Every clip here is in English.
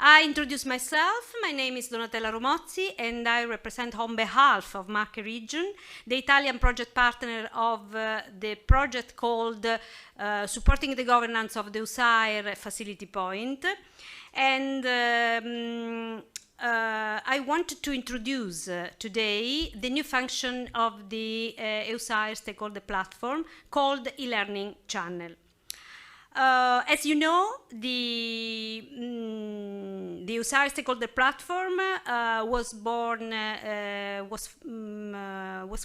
I introduce myself. My name is Donatella Romozzi, and I represent on behalf of Marche Region, the Italian project partner of the project called Supporting the Governance of the Eusair Facility Point. And I wanted to introduce today the new function of the Eusair stakeholder platform called e-learning channel. As you know, the Eusair stakeholder platform was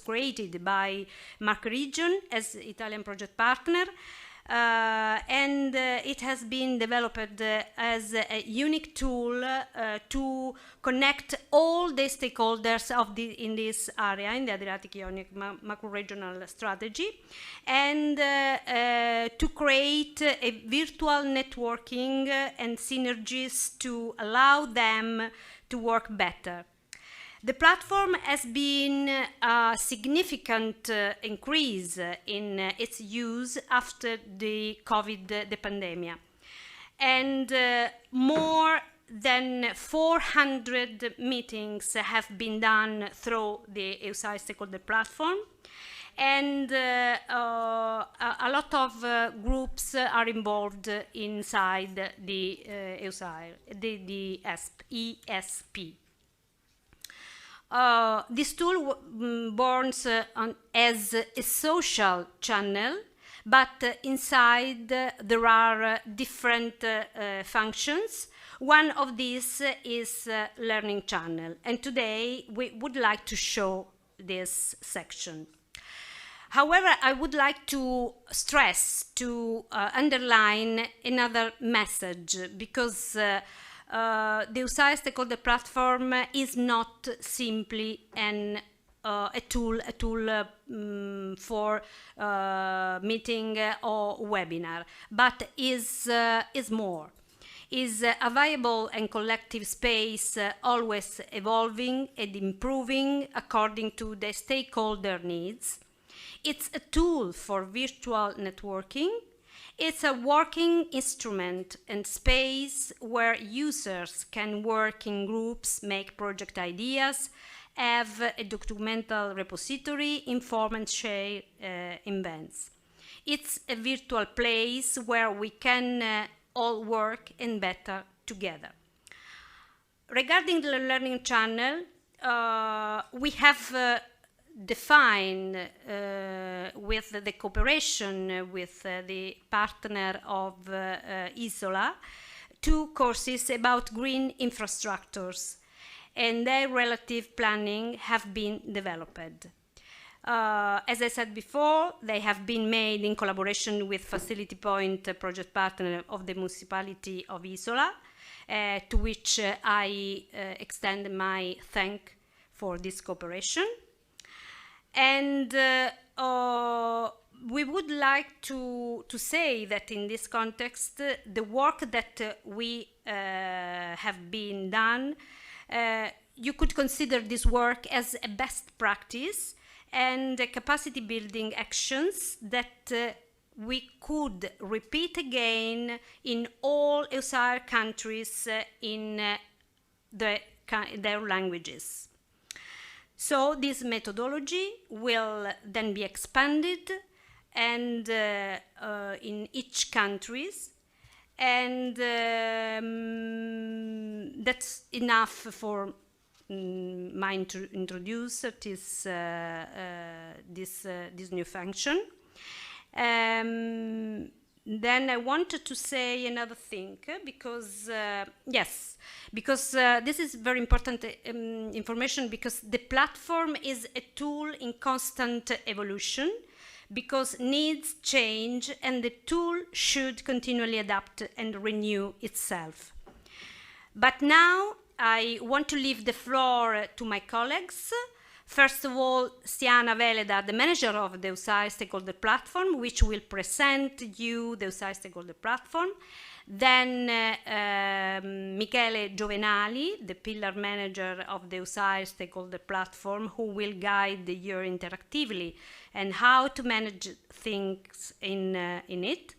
created by Marche Region as Italian project partner, and it has been developed as a unique tool to connect all the stakeholders in this area, in the Adriatic-Ionic macro-regional strategy, and to create a virtual networking and synergies to allow them to work better. The platform has been a significant increase in its use after the the pandemic. And more than 400 meetings have been done through the Eusair stakeholder platform. And a lot of groups are involved inside the Eusair, the ESP. This tool born as a social channel, but inside there are different functions. One of these is learning channel, and today we would like to show this section. However, I would like to stress, to underline another message, because the Eusair stakeholder platform is not simply a tool for meeting or webinar, but is more. Is a viable and collective space, always evolving and improving according to the stakeholder needs. It's a tool for virtual networking. It's a working instrument and space where users can work in groups, make project ideas, have a documental repository, inform and share events. It's a virtual place where we can all work and better together. Regarding the learning channel, we have define with the cooperation with the partner of Isola 2 courses about green infrastructures, and their relative planning have been developed. As I said before, they have been made in collaboration with Facility Point project partner of the municipality of Isola, to which I extend my thanks for this cooperation. And we would like to say that in this context, the work that we have been done, you could consider this work as a best practice and capacity building actions that we could repeat again in all Eusair countries in their languages. So this methodology will then be expanded and in each countries, and that's enough for my introduce this new function. Then I wanted to say another thing, because this is very important information, because the platform is a tool in constant evolution, because needs change and the tool should continually adapt and renew itself. But now I want to leave the floor to my colleagues. First of all, Stiana Veleda, the manager of the Eusair stakeholder platform, which will present you the Eusair stakeholder platform. Then Michele Giovenali, the pillar manager of the Eusair stakeholder platform, who will guide you interactively and how to manage things in it.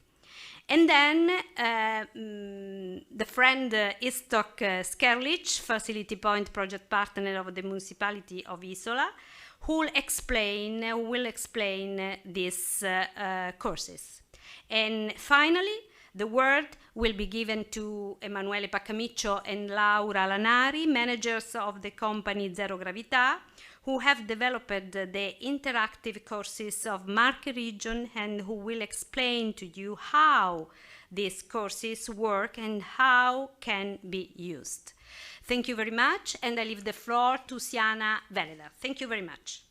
And then the friend Istok Skerlich, Facility Point project partner of the municipality of Isola, who will explain these courses. And finally, the word will be given to Emanuele Paccamiccio and Laura Lanari, managers of the company Zero Gravità, who have developed the interactive courses of Marche region and who will explain to you how these courses work and how can be used. Thank you very much, and I leave the floor to Siana Veleda. Thank you very much.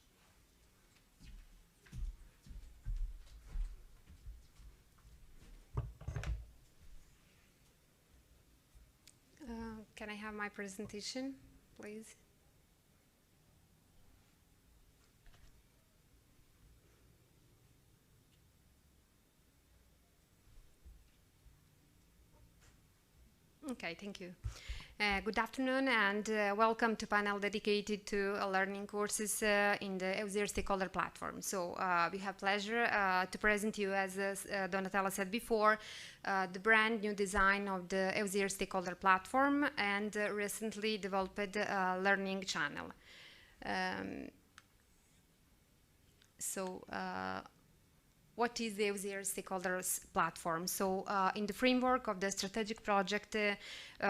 Can I have my presentation, please? Okay, thank you. Good afternoon and welcome to panel dedicated to learning courses in the Eusair stakeholder platform. So we have pleasure to present you, as Donatella said before, the brand new design of the Eusair stakeholder platform and recently developed learning channel. What is the Eusair stakeholders platform? So in the framework of the strategic project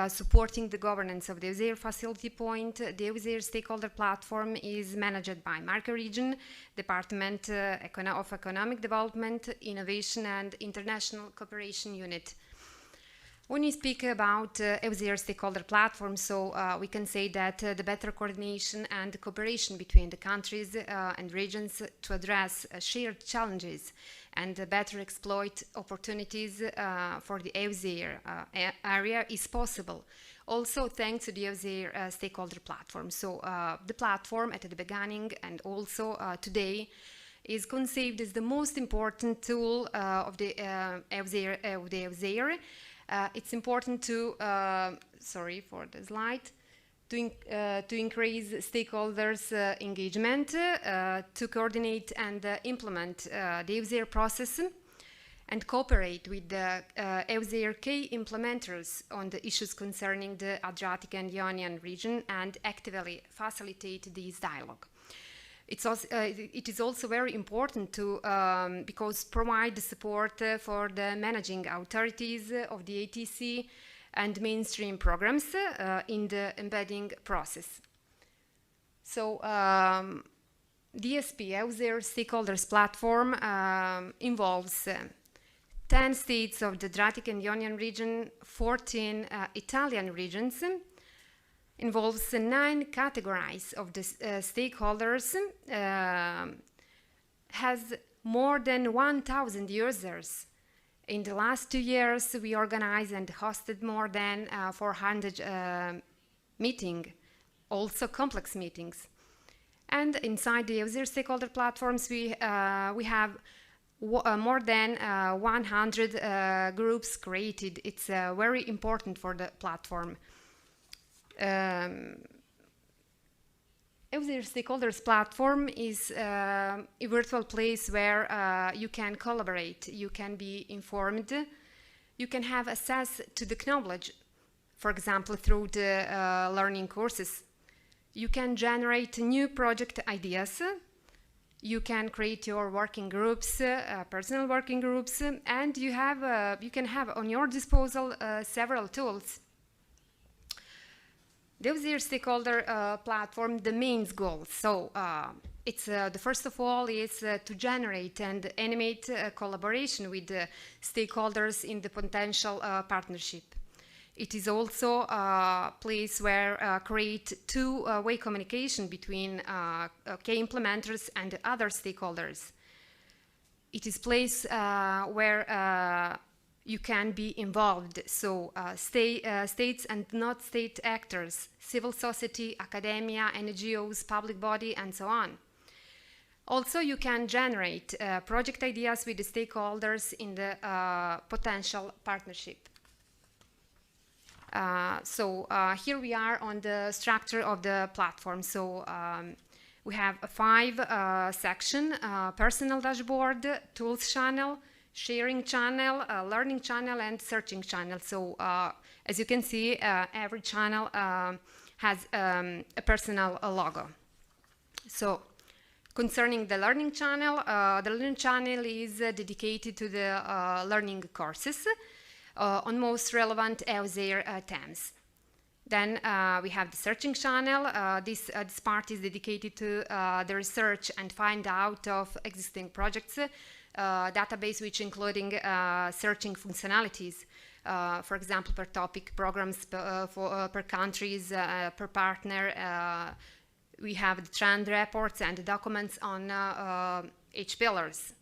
supporting the governance of the Eusair facility point, the Eusair stakeholder platform is managed by Marche region, Department of Economic Development, Innovation and International Cooperation Unit. When we speak about Eusair stakeholder platform, so we can say that the better coordination and cooperation between the countries and regions to address shared challenges and better exploit opportunities for the Eusair area is possible. Also thanks to the Eusair stakeholder platform. So the platform at the beginning and also today is conceived as the most important tool of the Eusair. It's important to, sorry for the slide, to increase stakeholders' engagement, to coordinate and implement the Eusair process and cooperate with the Eusair key implementers on the issues concerning the Adriatic and Ionian region and actively facilitate this dialogue. It is also very important to because provide support for the managing authorities of the ATC and mainstream programs in the embedding process. So DSP, Eusair Stakeholders Platform, involves 10 states of the Adriatic and Ionian region, 14 Italian regions, involves 9 categories of the stakeholders, has more than 1,000 users. In the last 2 years, we organized and hosted more than 400 meetings, also complex meetings. And inside the Eusair stakeholder platforms, we have more than 100 groups created. It's very important for the platform. Eusair Stakeholders Platform is a virtual place where you can collaborate, you can be informed, you can have access to the knowledge, for example, through the learning courses. You can generate new project ideas, you can create your working groups, personal working groups, and you can have on your disposal several tools. The Eusair stakeholder platform, the main goal. So it's the first of all is to generate and animate collaboration with the stakeholders in the potential partnership. It is also a place where create two-way communication between key implementers and other stakeholders. It is place where you can be involved, so states and not state actors, civil society, academia, NGOs, public body, and so on. Also, you can generate project ideas with the stakeholders in the potential partnership. Here we are on the structure of the platform. So we have a 5 section, personal dashboard, tools channel, sharing channel, learning channel, and searching channel. So as you can see, every channel has a personal logo. So concerning the learning channel is dedicated to the learning courses on most relevant Eusair themes. Then we have the searching channel. This part is dedicated to the research and find out of existing projects, database which including searching functionalities, for example, per topic, programs, per countries, per partner. We have the trend reports and the documents on each pillars.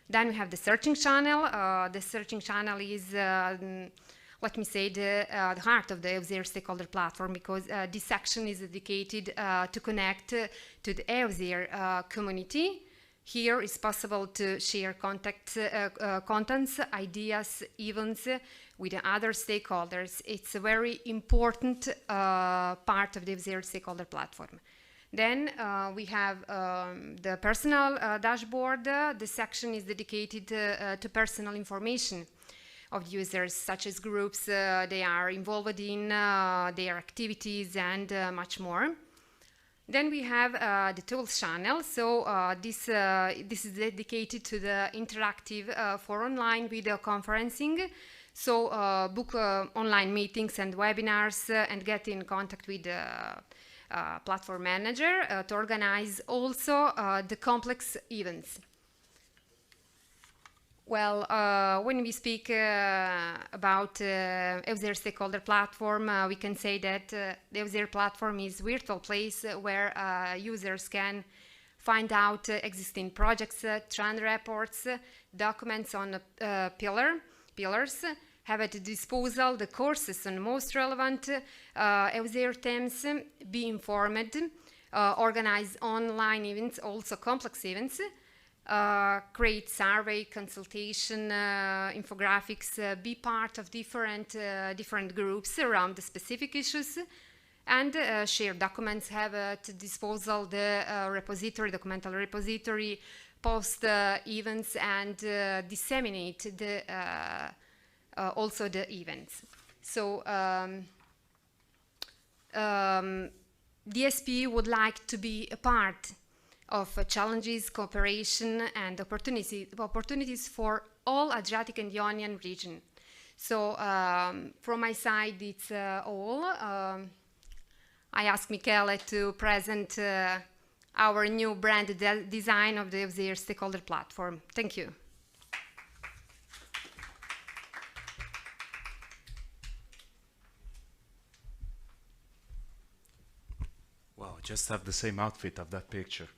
Then we have the searching channel. The searching channel is, let me say, the heart of the Eusair stakeholder platform, because this section is dedicated to connect to the Eusair community. Here it's possible to share contents, ideas, events with the other stakeholders. It's a very important part of the Eusair stakeholder platform. Then we have the personal dashboard. The section is dedicated to personal information of users, such as groups they are involved in, their activities, and much more. Then we have the tools channel. So this is dedicated to the interactive for online video conferencing. So book online meetings and webinars and get in contact with the platform manager to organize also the complex events. Well, when we speak about Eusair stakeholder platform, we can say that the Eusair platform is a virtual place where users can find out existing projects, trend reports, documents on pillars, have at disposal the courses on most relevant Eusair themes, be informed, organize online events, also complex events, create survey, consultation, infographics, be part of different groups around the specific issues, and share documents, have at disposal the documental repository, post events, and disseminate also the events. So DSP would like to be a part of challenges, cooperation, and opportunities for all Adriatic and Ionian region. So from my side, it's all. I ask Michele to present our new brand design of the Eusair stakeholder platform. Thank you. Wow, just have the same outfit of that picture.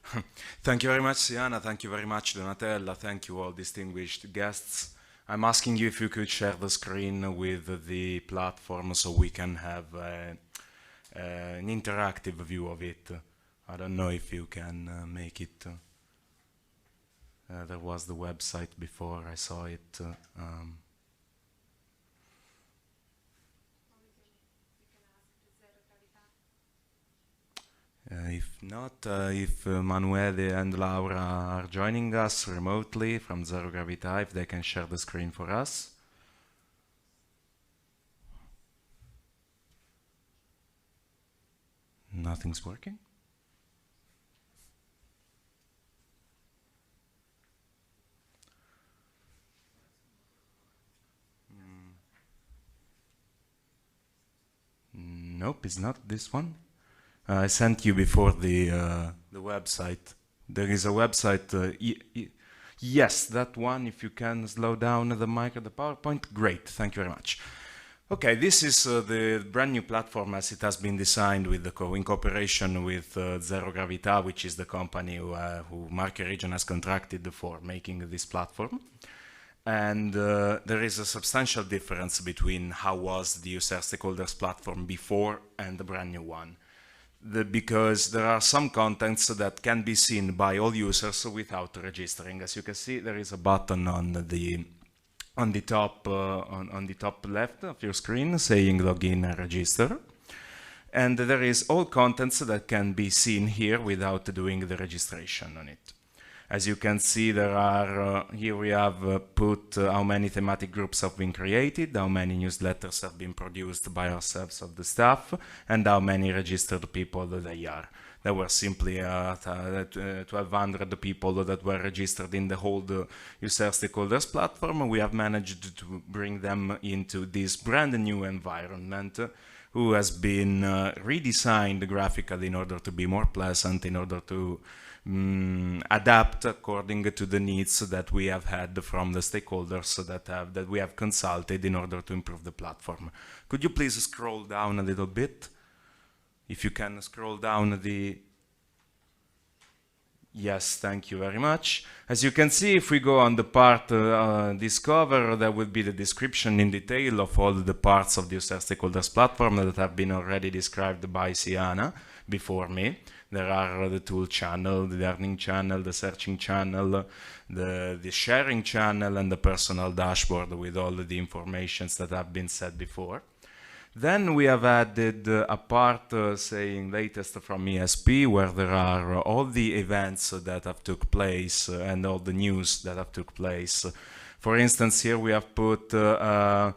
Thank you very much, Siana. Thank you very much, Donatella. Thank you, all distinguished guests. I'm asking you if you could share the screen with the platform so we can have an interactive view of it. I don't know if you can make it. There was the website before, I saw it. If not, if Manuele and Laura are joining us remotely from Zero Gravità, if they can share the screen for us. Nothing's working? Nope, it's not this one. I sent you before the website. There is a website. Yes, that one. If you can slow down the mic at the PowerPoint, great. Thank you very much. Okay, this is the brand new platform as it has been designed with in cooperation with Zero Gravità, which is the company who Marche Region has contracted for making this platform. And there is a substantial difference between how was the Eusair stakeholders platform before and the brand new one. Because there are some contents that can be seen by all users without registering. As you can see, there is a button on the top left of your screen saying login and register. And there is all contents that can be seen here without doing the registration on it. As you can see, there are, here we have put how many thematic groups have been created, how many newsletters have been produced by ourselves of the staff, and how many registered people they are. There were simply 1,200 people that were registered in the whole Eusair stakeholders platform. We have managed to bring them into this brand new environment who has been redesigned graphically in order to be more pleasant, in order to adapt according to the needs that we have had from the stakeholders that we have consulted in order to improve the platform. Could you please scroll down a little bit? If you can scroll down the... Yes, thank you very much. As you can see, if we go on the part Discover, there will be the description in detail of all the parts of the Eusair stakeholders platform that have been already described by Siana before me. There are the tool channel, the learning channel, the searching channel, the sharing channel, and the personal dashboard with all the informations that have been said before. Then we have added a part saying latest from ESP, where there are all the events that have took place and all the news that have took place. For instance, here we have put a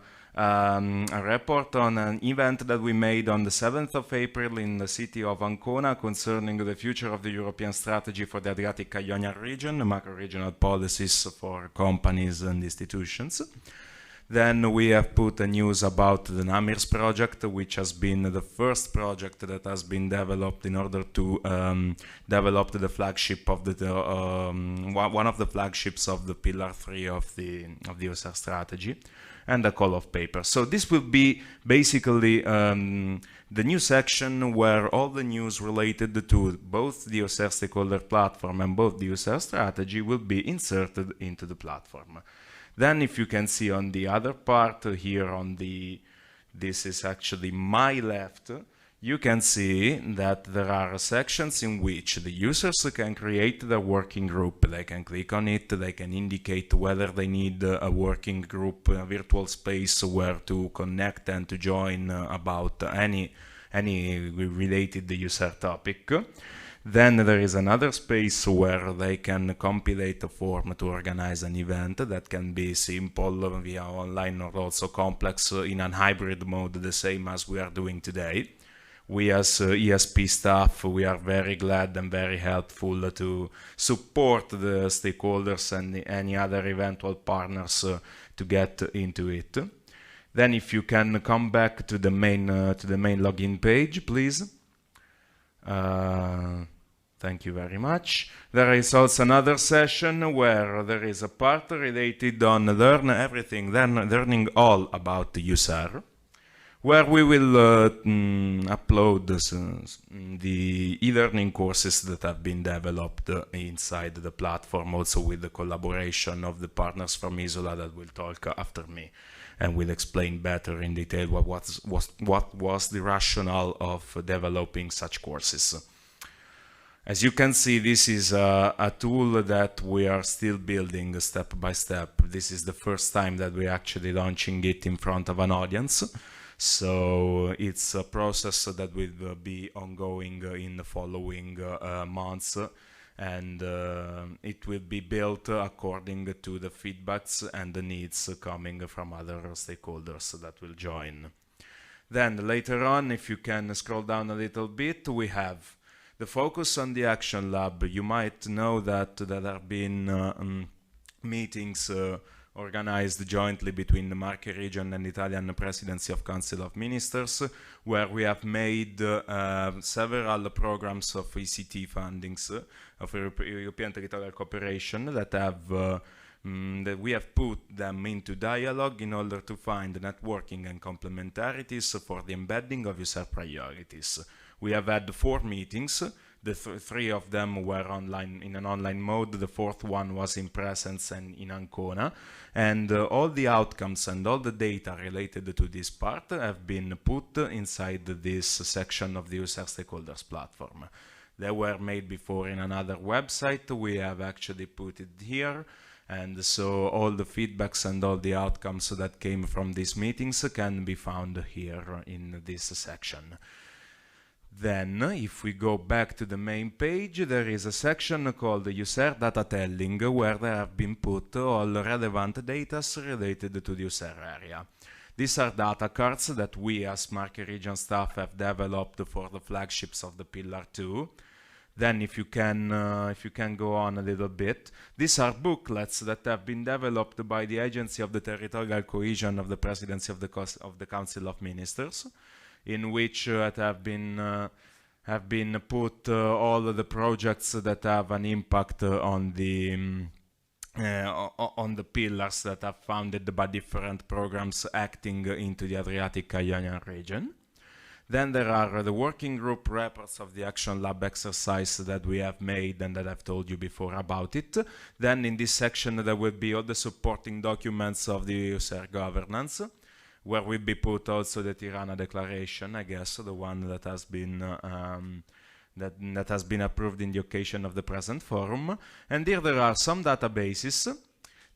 report on an event that we made on the 7th of April in the city of Ancona concerning the future of the European strategy for the Adriatic-Ionian region, macro-regional policies for companies and institutions. Then we have put a news about the NAMIRS project, which has been the first project that has been developed in order to develop the flagship of the one of the flagships of the Pillar 3 of the Eusair strategy, and a call of paper. So this will be basically the new section where all the news related to both the Eusair stakeholder platform and both the Eusair strategy will be inserted into the platform. Then if you can see on the other part here on this is actually my left, you can see that there are sections in which the users can create their working group. They can click on it, they can indicate whether they need a working group, a virtual space where to connect and to join about any related Eusair topic. Then there is another space where they can compilate a form to organize an event that can be simple via online or also complex in a hybrid mode, the same as we are doing today. We as ESP staff, we are very glad and very helpful to support the stakeholders and any other eventual partners to get into it. Then if you can come back to the main login page, please. Thank you very much. There is also another session where there is a part related on learning all about the Eusair, where we will upload the e-learning courses that have been developed inside the platform, also with the collaboration of the partners from Isola that will talk after me and will explain better in detail what was the rationale of developing such courses. As you can see, this is a tool that we are still building step by step. This is the first time that we're actually launching it in front of an audience. So it's a process that will be ongoing in the following months, and it will be built according to the feedbacks and the needs coming from other stakeholders that will join. Then later on, if you can scroll down a little bit, we have the focus on the Action Lab. You might know that there have been meetings organized jointly between the Marche region and Italian Presidency of Council of Ministers, where we have made several programs of ECT fundings of European Territorial Cooperation that have that we have put them into dialogue in order to find networking and complementarities for the embedding of Eusair priorities. We have had 4 meetings. The 3 of them were online, in an online mode. The 4th one was in presence and in Ancona. And all the outcomes and all the data related to this part have been put inside this section of the Eusair Stakeholders platform. They were made before in another website. We have actually put it here. And so all the feedbacks and all the outcomes that came from these meetings can be found here in this section. Then, if we go back to the main page, there is a section called Eusair Data Telling, where there have been put all relevant data related to the Eusair area. These are data cards that we as Marche Region staff have developed for the flagships of the Pillar 2. Then if you can go on a little bit, these are booklets that have been developed by the Agency of the Territorial Cohesion of the Presidency of the Council of Ministers, in which have been put all of the projects that have an impact on the pillars that are funded by different programs acting into the Adriatic Ionian region. Then there are the working group reports of the Action Lab exercise that we have made and that I've told you before about it. Then in this section there will be all the supporting documents of the Eusair governance, where will be put also the Tirana Declaration, I guess, the one that has been that has been approved in the occasion of the present forum. And here there are some databases.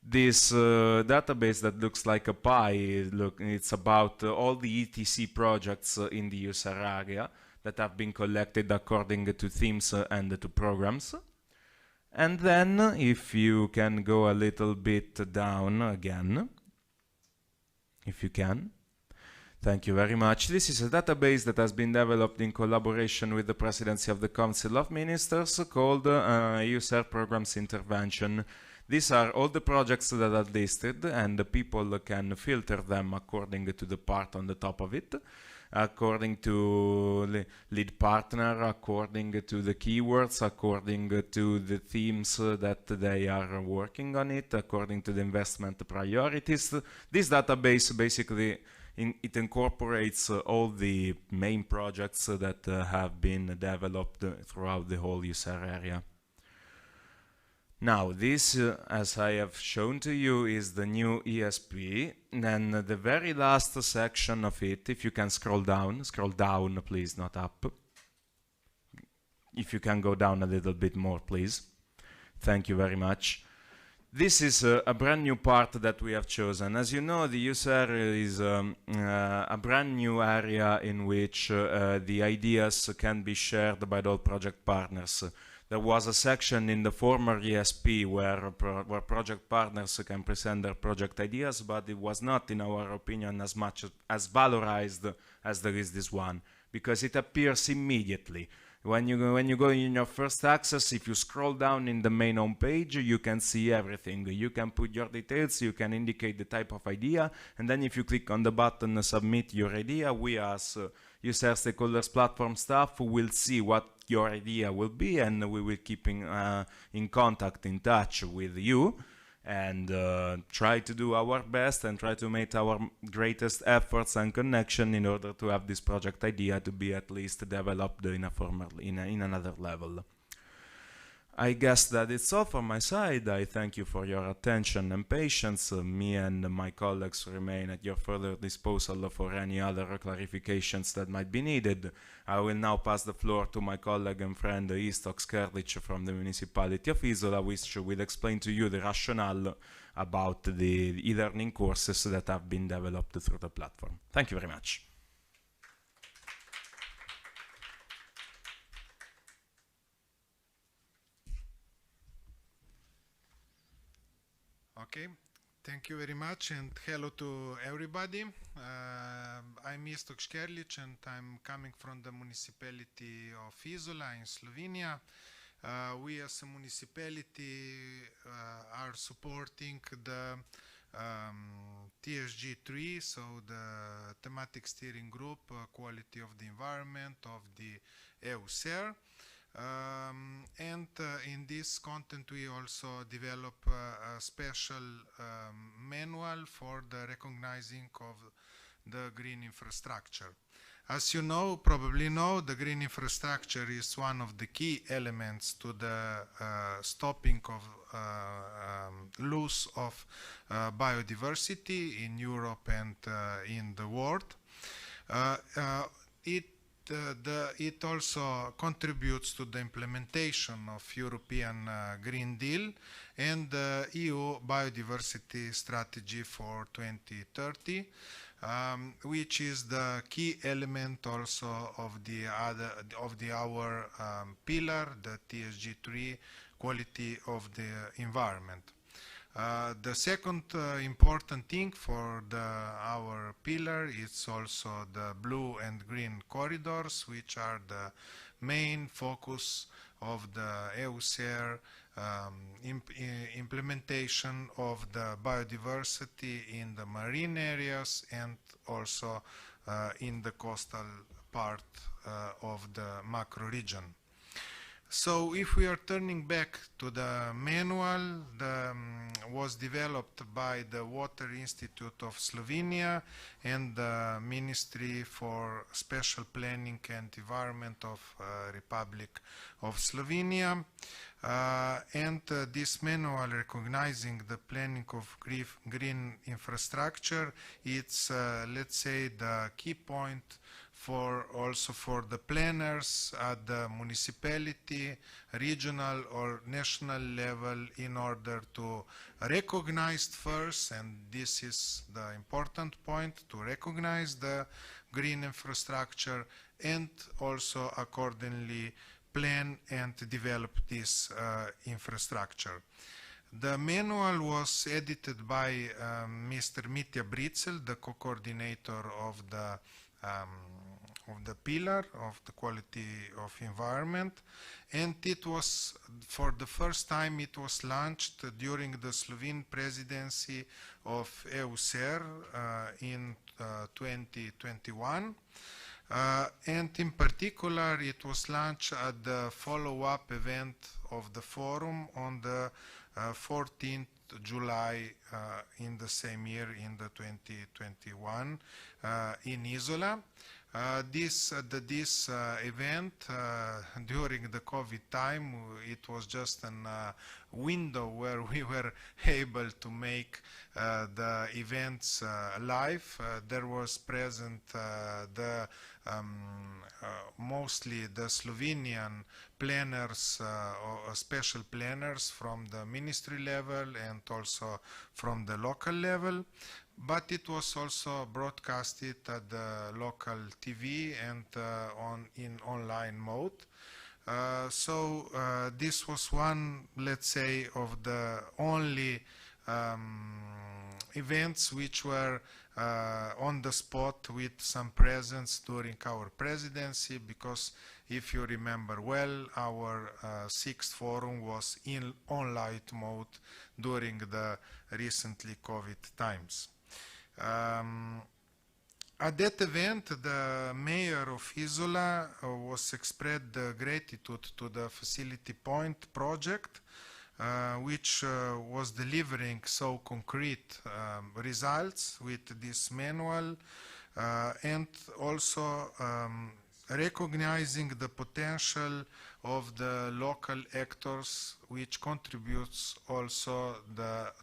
This database that looks like a pie, it's about all the ETC projects in the Eusair area that have been collected according to themes and to programs. And then, if you can go a little bit down again, if you can. Thank you very much. This is a database that has been developed in collaboration with the Presidency of the Council of Ministers called Eusair Programs Intervention. These are all the projects that are listed, and the people can filter them according to the part on the top of it, according to lead partner, according to the keywords, according to the themes that they are working on it, according to the investment priorities. This database basically it incorporates all the main projects that have been developed throughout the whole Eusair area. Now, this, as I have shown to you, is the new ESP. Then the very last section of it, if you can scroll down please, not up. If you can go down a little bit more, please. Thank you very much. This is a brand new part that we have chosen. As you know, the Eusair is a brand new area in which the ideas can be shared by all project partners. There was a section in the former ESP where project partners can present their project ideas, but it was not, in our opinion, as much as valorized as there is this one, because it appears immediately. When you go in your first access, if you scroll down in the main home page, you can see everything. You can put your details, you can indicate the type of idea, and then if you click on the button submit your idea, we as Eusair Stakeholders Platform staff will see what your idea will be, and we will keep in contact, in touch with you, and try to do our best and try to make our greatest efforts and connection in order to have this project idea to be at least developed in another level. I guess that it's all from my side. I thank you for your attention and patience. Me and my colleagues remain at your further disposal for any other clarifications that might be needed. I will now pass the floor to my colleague and friend Istok Skerlic from the municipality of Isola, which will explain to you the rationale about the e-learning courses that have been developed through the platform. Thank you very much. Okay, thank you very much, and hello to everybody. I'm Istok Skerlic, and I'm coming from the municipality of Isola in Slovenia. We as a municipality are supporting the TSG3, so the thematic steering group, quality of the environment of the Eusair. And in this content we also develop a special manual for the recognizing of the green infrastructure. As you know, probably know, the green infrastructure is one of the key elements to the stopping of loss of biodiversity in Europe and in the world. It also contributes to the implementation of European Green Deal and the EU Biodiversity Strategy for 2030. which is the key element also of our pillar, the TSG3, quality of the environment. The second important thing for our pillar is also the blue and green corridors, which are the main focus of the Eusair implementation of the biodiversity in the marine areas and also in the coastal part of the macro region. So if we are turning back to the manual, was developed by the Water Institute of Slovenia and the Ministry for Spatial Planning and Environment of Republic of Slovenia. This manual recognizing the planning of green infrastructure, it's let's say the key point also for the planners at the municipality, regional or national level in order to recognize first, and this is the important point, to recognize the green infrastructure and also accordingly plan and develop this infrastructure. The manual was edited by Mr. Mitja Britzel, the co-coordinator of the pillar of the quality of environment, and it was, for the first time, it was launched during the Slovene presidency of Eusair in 2021. And in particular, it was launched at the follow-up event of the forum on the 14th July in the same year, in the 2021, in Isola. This event during the COVID time, it was just a window where we were able to make the events live. There was present mostly the Slovenian planners, or special planners from the ministry level and also from the local level. But it was also broadcasted at the local TV and in online mode. So this was one, let's say, of the only events which were on the spot with some presence during our presidency, because if you remember well, our sixth forum was in online mode during the recently COVID times. At that event, the mayor of Isola was expressed gratitude to the Facility Point project, which was delivering so concrete results with this manual, and also recognizing the potential of the local actors, which contributes also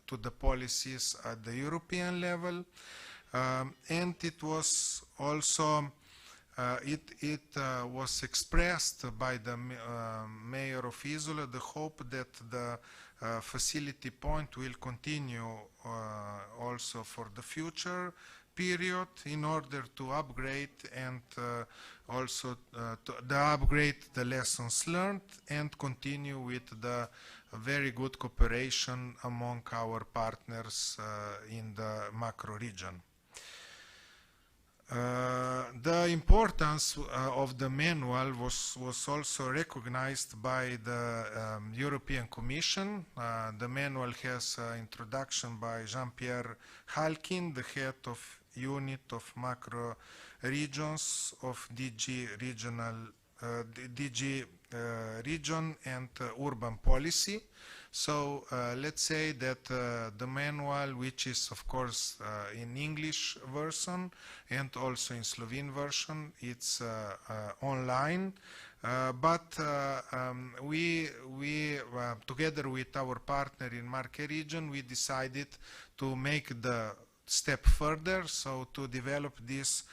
to the policies at the European level. And it was also was expressed by the mayor of Isola the hope that the Facility Point will continue also for the future period in order to upgrade and also to upgrade the lessons learned and continue with the very good cooperation among our partners in the macro region. The importance of the manual was also recognized by the European Commission. The manual has introduction by Jean-Pierre Halkin, the head of unit of macro regions of DG Region and Urban Policy. So let's say that the manual, which is of course in English version and also in Slovene version, it's online. But we together with our partner in Marche region, we decided to make the step further, so to develop this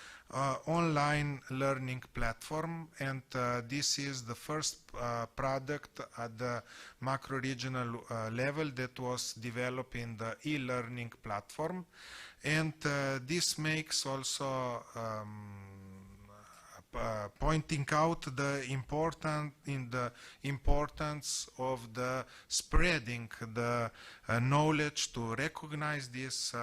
online learning platform, and this is the first product at the macro-regional level that was developed in the e-learning platform. And this makes also pointing out the importance of the spreading the knowledge to recognize this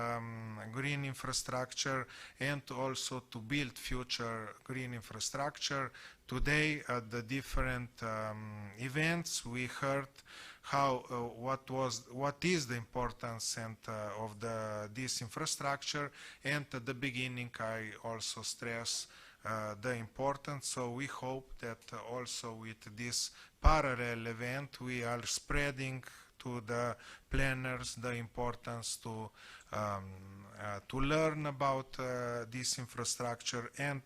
green infrastructure and also to build future green infrastructure. Today at the different events we heard how what is the importance and of this infrastructure, and at the beginning I also stress the importance. So we hope that also with this parallel event we are spreading to the planners the importance to learn about this infrastructure, and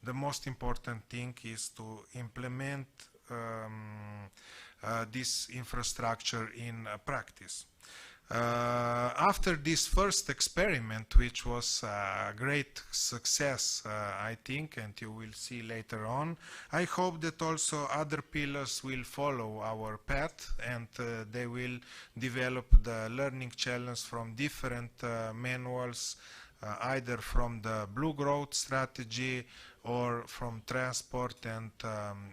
the most important thing is to implement this infrastructure in practice. After this first experiment, which was a great success, I think, and you will see later on, I hope that also other pillars will follow our path, and they will develop the learning challenge from different manuals, either from the Blue Growth strategy or from transport and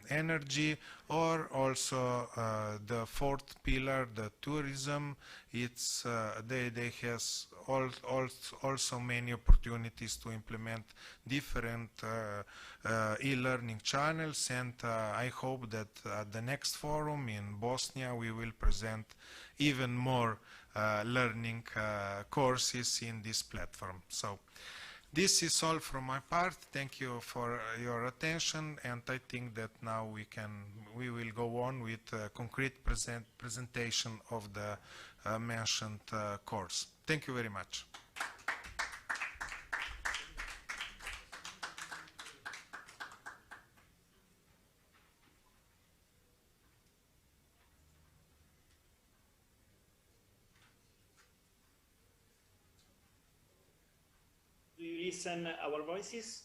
energy, or also the fourth pillar, the tourism. It's they has also many opportunities to implement different e-learning channels, and I hope that at the next forum in Bosnia we will present even more learning courses in this platform. So this is all from my part. Thank you for your attention, and I think that now we will go on with a concrete presentation of the mentioned course. Thank you very much. Do you listen our voices?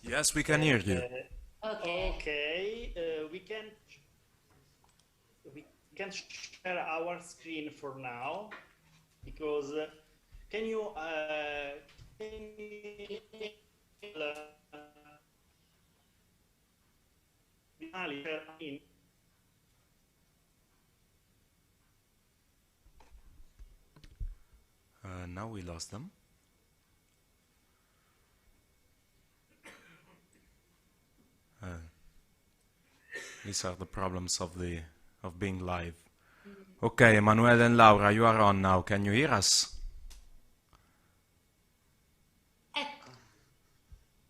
Yes, we can hear you. Okay, we can share our screen for now, because can you Now we lost them. These are the problems of being live. Okay, Emanuele and Laura, you are on now. Can you hear us? Ecco,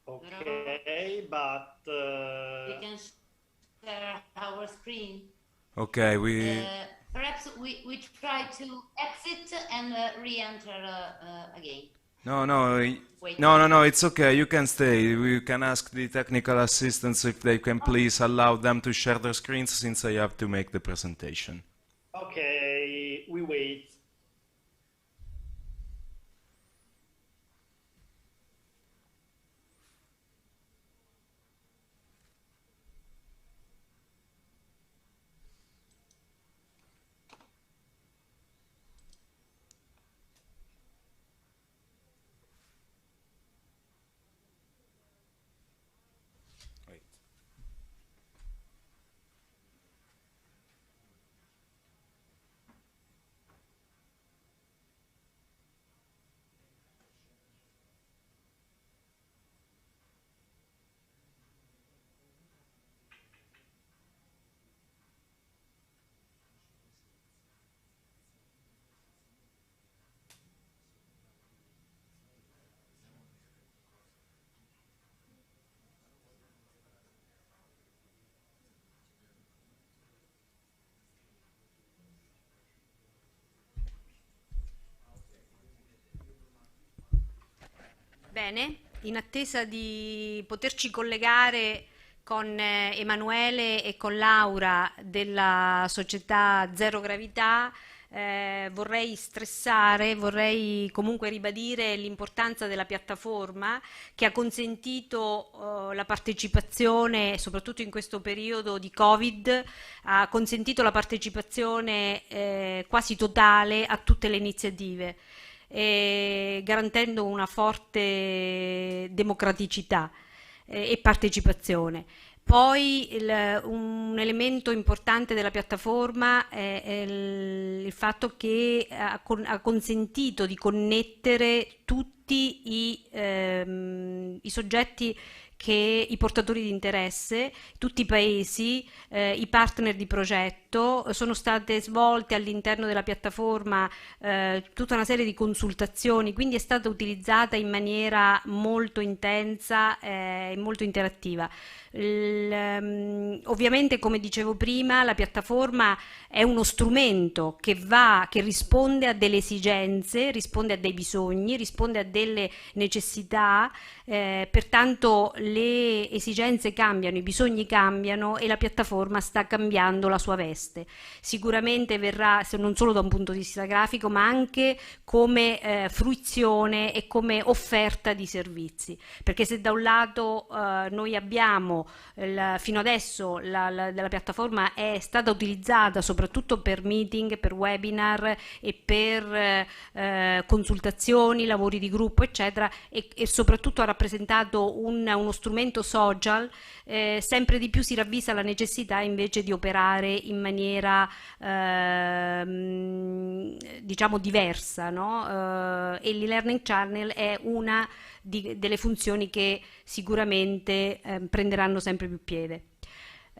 Okay, but we can share our screen. Okay, we... Perhaps we try to exit and re-enter again. No, Wait. no, it's okay. You can stay. We can ask the technical assistants if they can please allow them to share their screens, since I have to make the presentation. okay, we wait. Wait. Bene, in attesa di poterci collegare con Emanuele e con Laura della società Zero Gravità, vorrei stressare, vorrei comunque ribadire l'importanza della piattaforma che ha consentito la partecipazione, soprattutto in questo periodo di Covid, ha consentito la partecipazione quasi totale a tutte le iniziative, garantendo una forte democraticità e partecipazione. Poi un elemento importante della piattaforma è il fatto che ha consentito di connettere tutti i soggetti i portatori di interesse, tutti i paesi, i partner di progetto. Sono state svolte all'interno della piattaforma tutta una serie di consultazioni, quindi è stata utilizzata in maniera molto intensa e molto interattiva. Ovviamente, come dicevo prima, la piattaforma è uno strumento che risponde a delle esigenze, risponde a dei bisogni, risponde a delle necessità, pertanto le esigenze cambiano, i bisogni cambiano e la piattaforma sta cambiando la sua veste. Sicuramente verrà, non solo da un punto di vista grafico, ma anche come fruizione e come offerta di servizi, perché se da un lato noi abbiamo fino adesso la piattaforma è stata utilizzata soprattutto per meeting, per webinar e per consultazioni, lavori di gruppo, eccetera, e soprattutto ha rappresentato uno strumento social. Sempre di più si ravvisa la necessità invece di operare in maniera diciamo diversa, no? E l'e-learning channel è una delle funzioni che sicuramente prenderanno sempre più piede.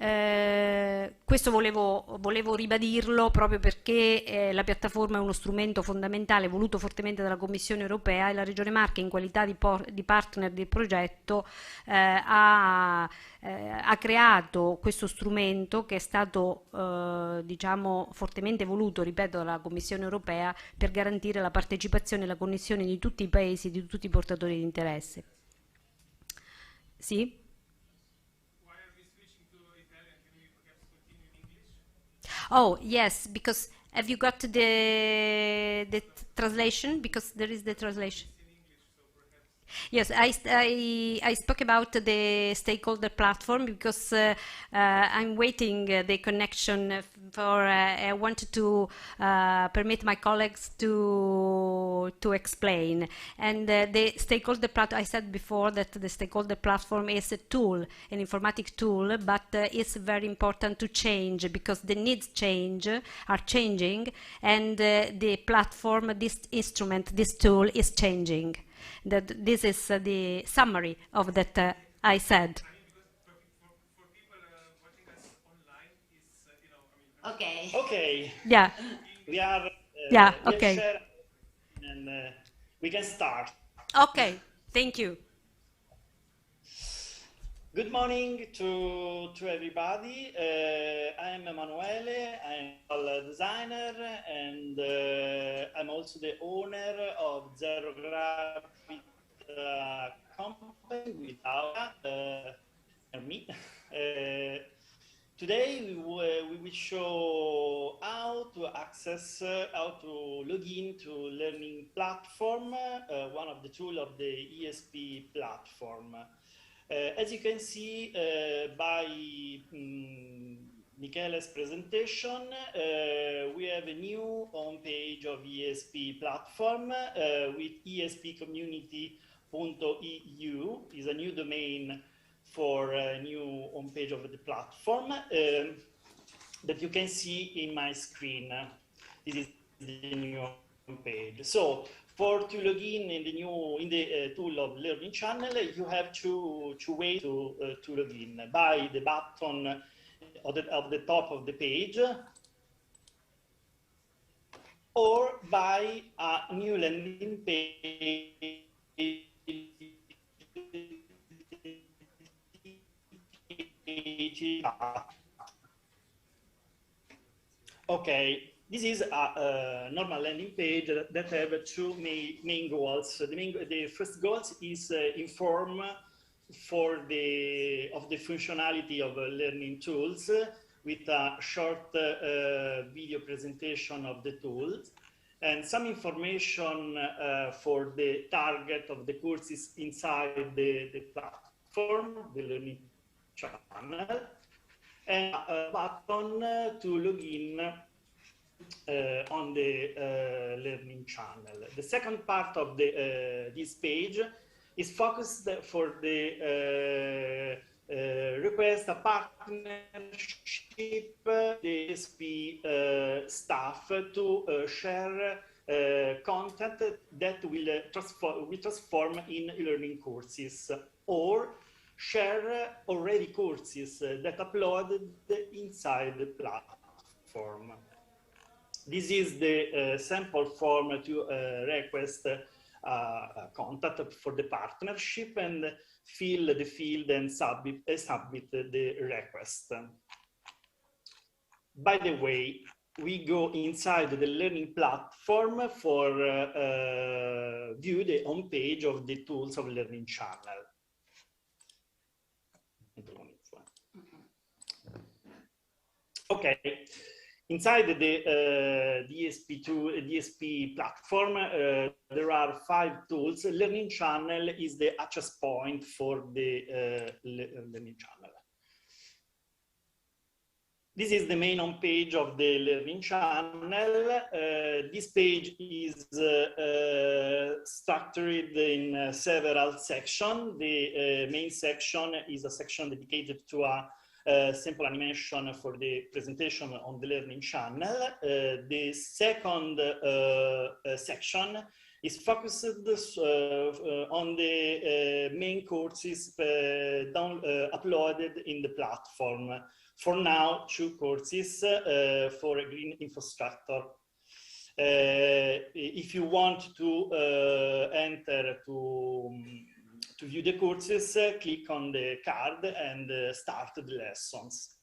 Questo volevo ribadirlo proprio perché la piattaforma è uno strumento fondamentale voluto fortemente dalla Commissione europea e la Regione Marche, in qualità di partner del progetto, ha creato questo strumento che è stato diciamo fortemente voluto, ripeto, dalla Commissione europea per garantire la partecipazione e la connessione di tutti i paesi, di tutti i portatori di interesse. Sì? Oh, yes, because have you got the translation? Because there is the translation. Yes, I spoke about the stakeholder platform because I'm waiting the connection for. I wanted to permit my colleagues to explain. And the stakeholder platform. I said before that the stakeholder platform is a tool, an informatic tool, but it's very important to change because the needs are changing, and the platform, this instrument, this tool is changing. That this is the summary of that I said. Okay. Okay. Yeah. We are. Yeah. We Okay. share and we can start. Okay. Thank you. Good morning to everybody. I'm Emanuele. I'm a designer, and I'm also the owner of Zero Gravity company with Aura and me. Today we will show how to access, how to log in to learning platform, one of the tools of the ESP platform. As you can see by Michele's presentation, we have a new homepage of ESP platform with espcommunity.eu is a new domain for a new homepage of the platform that you can see in my screen. This is the new homepage. So to log in the tool of Learning Channel, you have two ways to log in: by the button of the top of the page, or by a new landing page. Okay. This is a normal landing page that have two main goals. The first goal is inform of the functionality of learning tools. with a short video presentation of the tools and some information for the target of the courses inside the platform, the learning channel, and a button to log in on the learning channel. The second part of this page is focused for the request a partnership, the ESP staff to share content that will transform in learning courses, or share already courses that uploaded inside the platform. This is the sample form to request contact for the partnership and fill the field and submit the request. By the way, we go inside the learning platform for view the home page of the tools of learning channel. Okay. Inside the DSP platform, there are 5 tools. Learning channel is the access point for the learning channel. This is the main home page of the learning channel. This page is structured in several sections. The main section is a section dedicated to a simple animation for the presentation on the learning channel. The second section is focused on the main courses uploaded in the platform. For now, 2 courses for a green infrastructure. If you want to enter to view the courses, click on the card and start the lessons.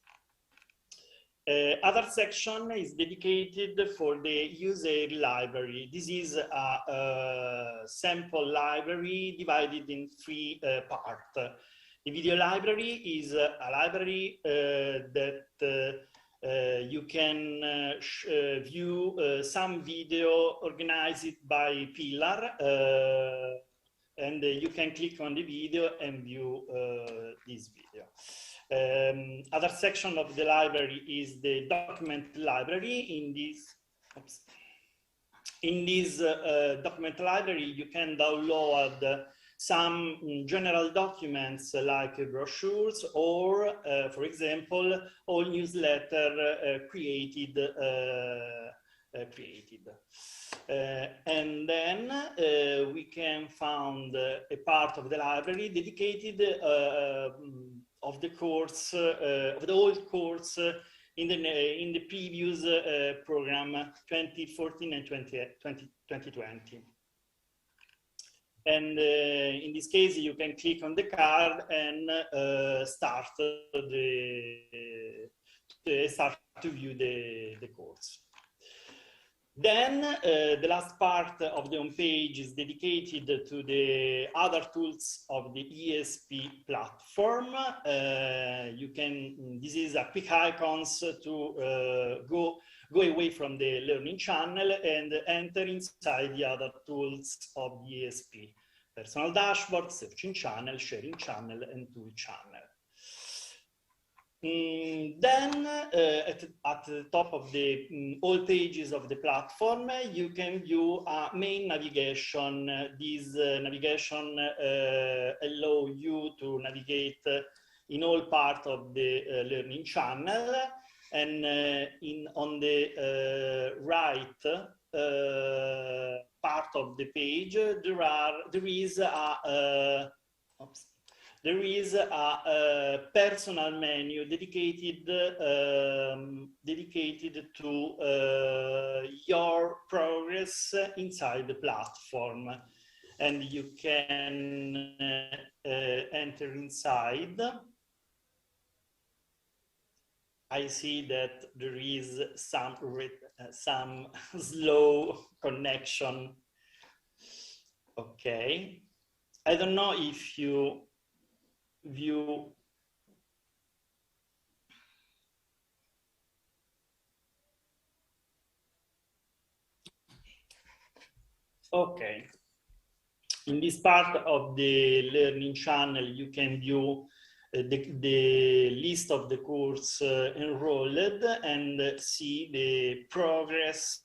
Other section is dedicated for the Eusair library. This is a sample library divided in 3 parts. The video library is a library that you can view some video organized by pillar, and you can click on the video and view this video. Other section of the library is the document library. In this document library, you can download some general documents like brochures or, for example, all newsletter created. And then we can find a part of the library dedicated of the course, of the old course in the previous program 2014 and 2020. And in this case, you can click on the card and start to view the course. Then the last part of the home page is dedicated to the other tools of the ESP platform. This is a quick icons to go away from the learning channel and enter inside the other tools of the ESP. Personal dashboard, searching channel, sharing channel, and tool channel. Then at the top of the all pages of the platform, you can view a main navigation. This navigation allow you to navigate in all parts of the learning channel. And on the right part of the page, there is a personal menu dedicated to your progress inside the platform, and you can enter inside. I see that there is some slow connection. Okay, I don't know if you view. Okay. In this part of the learning channel, you can view the list of the course enrolled and see the progress,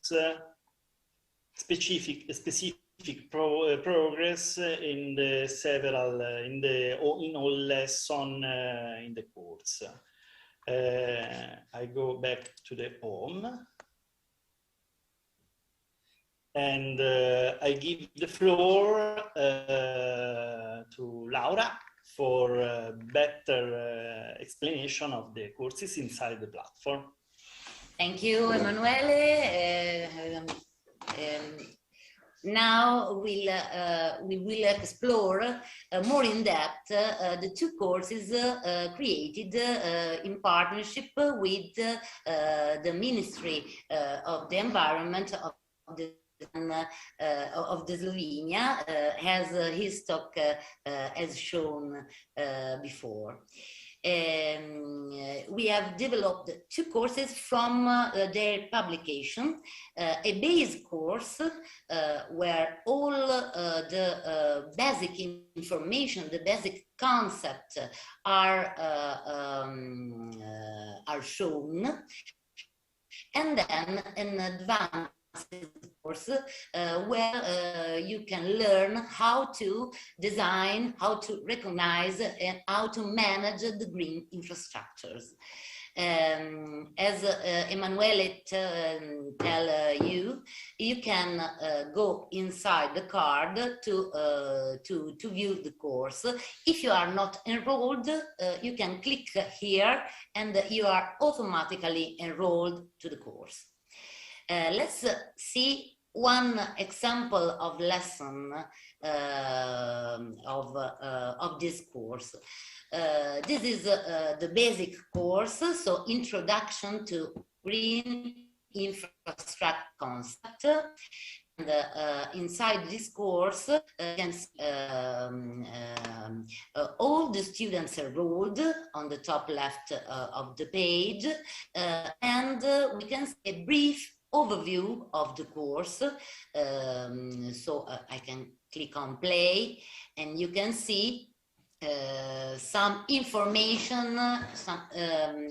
specific progress in the several in all lesson in the course. I go back to the home. And I give the floor to Laura for better explanation of the courses inside the platform. Thank you, Emanuele. Now we will explore more in depth the two courses created in partnership with the Ministry of the Environment of the Slovenia, as his talk has shown before. We have developed two courses from their publication, a base course where all the basic information, the basic concepts are shown, and then an advanced course where you can learn how to design, how to recognize, and how to manage the green infrastructures. As Emanuele tell you, you can go inside the card to view the course. If you are not enrolled, you can click here and you are automatically enrolled to the course. Let's see one example of lesson of this course. This is the basic course, so Introduction to Green Infrastructure Concept. And inside this course, all the students enrolled on the top left of the page, and we can see a brief overview of the course. So I can click on play and you can see some information, some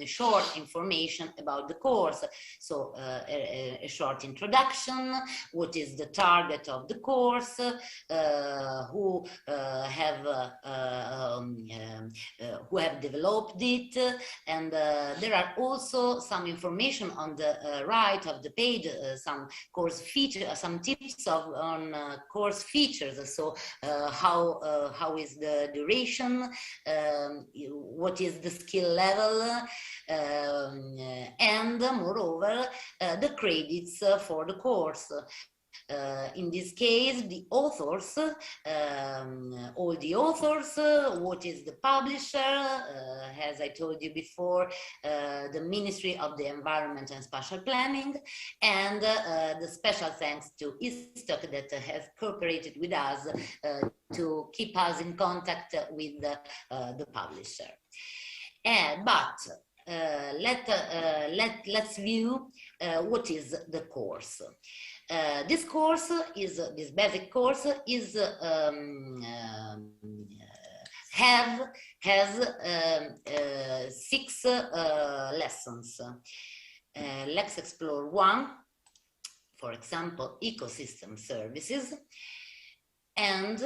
short information about the course. So a short introduction, what is the target of the course, who have developed it, and there are also some information on the right of the page, some course features, some tips on course features. So how is the duration, what is the skill level, and moreover the credits for the course. In this case, the authors, all the authors, what is the publisher, as I told you before, the Ministry of the Environment and Spatial Planning, and the special thanks to Eusair that has cooperated with us to keep us in contact with the publisher. Let's view what is the course. This basic course has 6 lessons. Let's explore one, for example, ecosystem services. And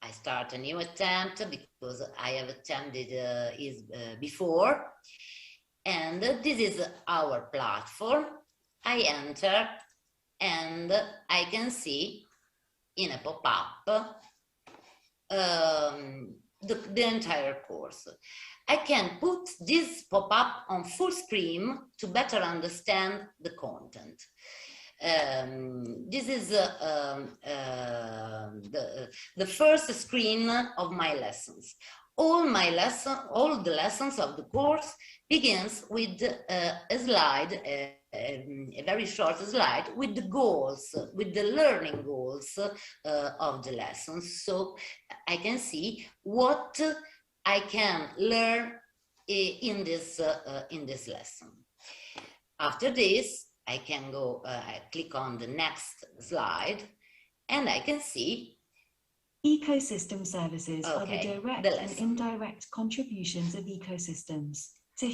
I start a new attempt because I have attempted before. And this is our platform. I enter and I can see in a pop-up the entire course. I can put this pop-up on full screen to better understand the content. This is the first screen of my lessons. All the lessons of the course begins with a slide, a very short slide with the goals, with the learning goals of the lessons. So I can see what I can learn in this lesson. After this, I can go, I click on the next slide, And I can see ecosystem services are the Okay, direct the and lesson. indirect contributions of ecosystems to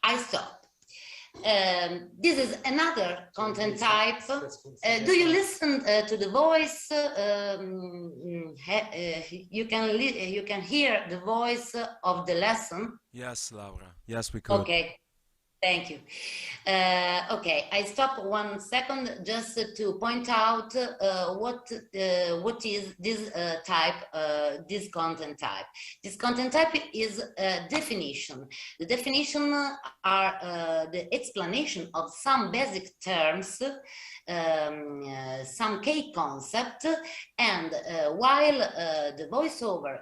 I stop. This is another content type. Do you listen to the voice? You can hear the voice of the lesson. Yes, Laura. Yes, we could. Okay, thank you. Okay, I stop 1 second just to point out what is this this content type. This content type is a definition. The definition are the explanation of some basic terms, some key concept, and while the voiceover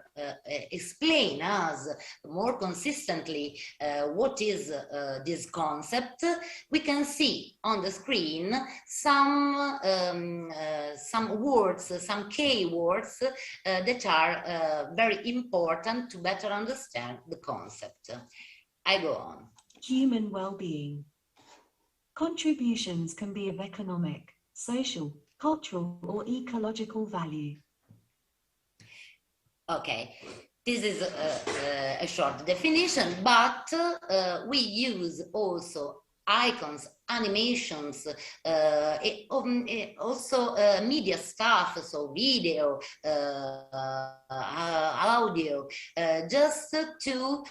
explain us more consistently what is this concept, we can see on the screen some words, some key words that are very important to better understand the concept. I go on. human well-being. Contributions can be of economic, social, cultural, or ecological value. Okay, this is a short definition, but we use also icons, animations, also media stuff, so video, audio, just to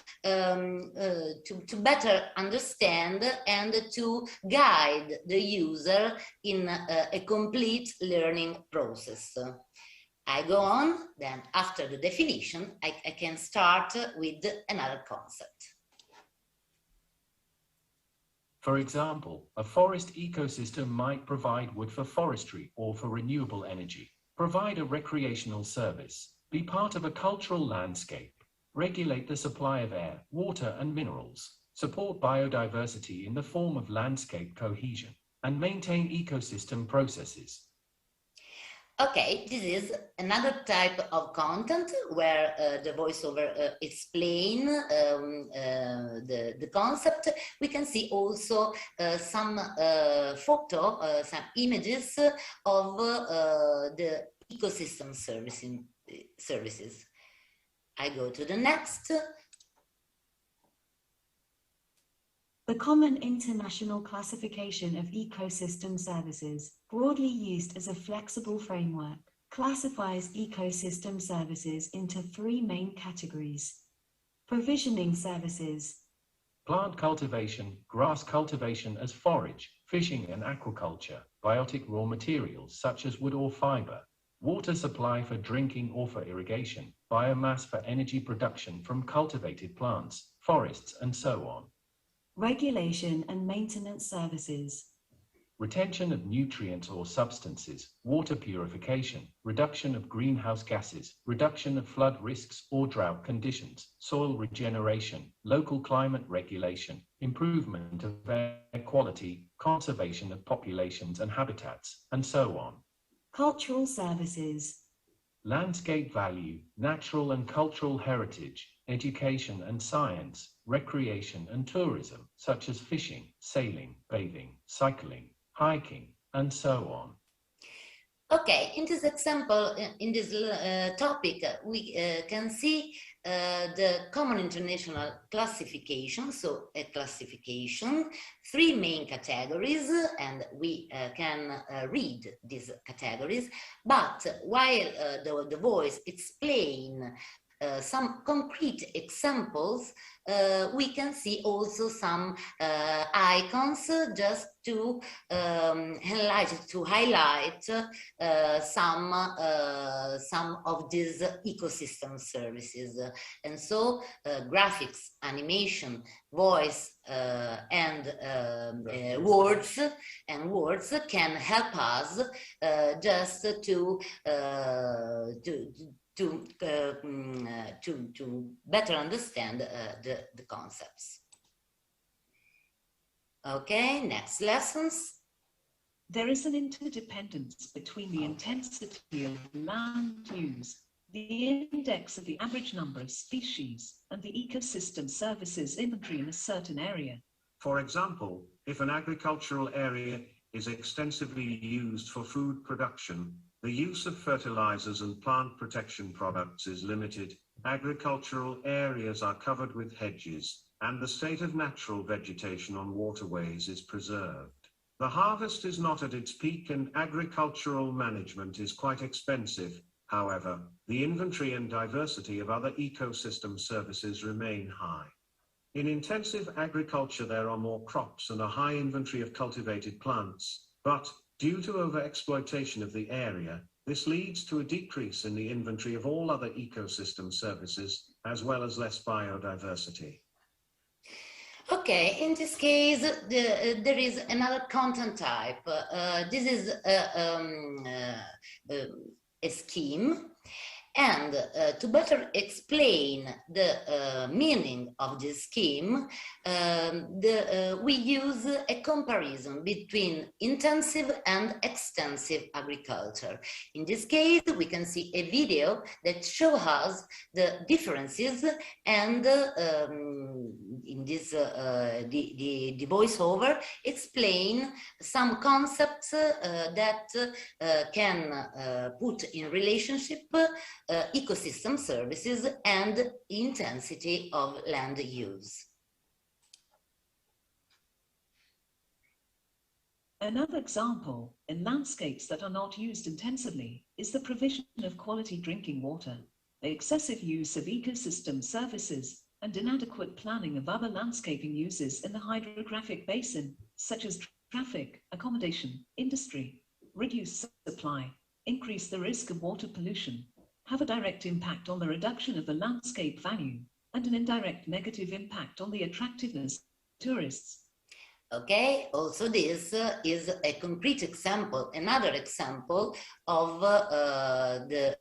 better understand and to guide the user in a complete learning process. I go on, then after the definition, I can start with another concept. For example, a forest ecosystem might provide wood for forestry or for renewable energy, provide a recreational service, be part of a cultural landscape, regulate the supply of air, water, and minerals, support biodiversity in the form of landscape cohesion, and maintain ecosystem processes. Okay, this is another type of content where the voiceover explain the concept. We can see also some photo, some images of the ecosystem services. I go to the next. The Common International Classification of Ecosystem Services, broadly used as a flexible framework, classifies ecosystem services into 3 main categories. Provisioning services. Plant cultivation, grass cultivation as forage, fishing and aquaculture, biotic raw materials such as wood or fiber, water supply for drinking or for irrigation, biomass for energy production from cultivated plants, forests, and so on. Regulation and maintenance services. Retention of nutrients or substances, water purification, reduction of greenhouse gases, reduction of flood risks or drought conditions, soil regeneration, local climate regulation, improvement of air quality, conservation of populations and habitats, and so on. Cultural services. Landscape value, natural and cultural heritage, education and science, recreation and tourism, such as fishing, sailing, bathing, cycling, hiking, and so on. Okay, in this example, in this topic, we can see the Common International Classification, so a classification, 3 main categories, and we can read these categories, but while the voice explain some concrete examples, we can see also some icons just to highlight some of these ecosystem services. And so graphics, animation, voice, and words can help us just to better understand the concepts. Okay, next lessons. There is an interdependence between the intensity of land use, the index of the average number of species, and the ecosystem services inventory in a certain area. For example, if an agricultural area is extensively used for food production, The use of fertilizers and plant protection products is limited, agricultural areas are covered with hedges, and the state of natural vegetation on waterways is preserved. The harvest is not at its peak and agricultural management is quite expensive. However, the inventory and diversity of other ecosystem services remain high. In intensive agriculture, there are more crops and a high inventory of cultivated plants, but due to overexploitation of the area, this leads to a decrease in the inventory of all other ecosystem services, as well as less biodiversity. Okay, in this case, there is another content type. This is a scheme. And to better explain the meaning of this scheme, we use a comparison between intensive and extensive agriculture. In this case, we can see a video that shows us the differences, and in this the voiceover explain some concepts that can put in relationship ecosystem services and intensity of land use. Another example, in landscapes that are not used intensively, is the provision of quality drinking water. The excessive use of ecosystem services and inadequate planning of other landscaping uses in the hydrographic basin, such as traffic, accommodation, industry, reduce supply, increase the risk of water pollution, have a direct impact on the reduction of the landscape value, and an indirect negative impact on the attractiveness of tourists. Okay, also this is a concrete example, another example of the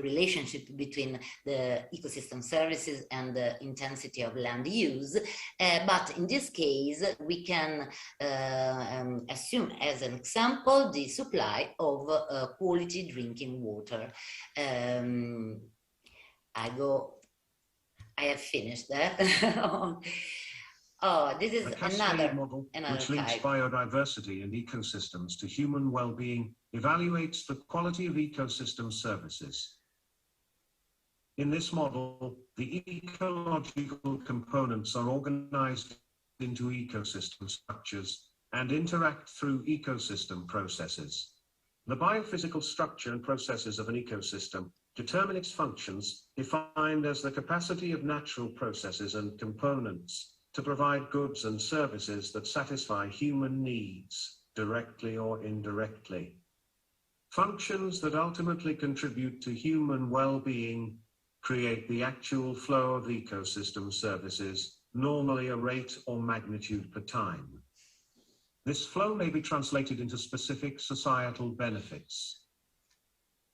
relationship between the ecosystem services and the intensity of land use. But in this case, we can assume as an example the supply of quality drinking water. I have finished that. Oh, this is another model another which links type. biodiversity and ecosystems to human well-being, evaluates the quality of ecosystem services. In this model, the ecological components are organized into ecosystem structures and interact through ecosystem processes. The biophysical structure and processes of an ecosystem determine its functions, defined as the capacity of natural processes and components to provide goods and services that satisfy human needs, directly or indirectly. Functions that ultimately contribute to human well-being create the actual flow of ecosystem services, normally a rate or magnitude per time. This flow may be translated into specific societal benefits.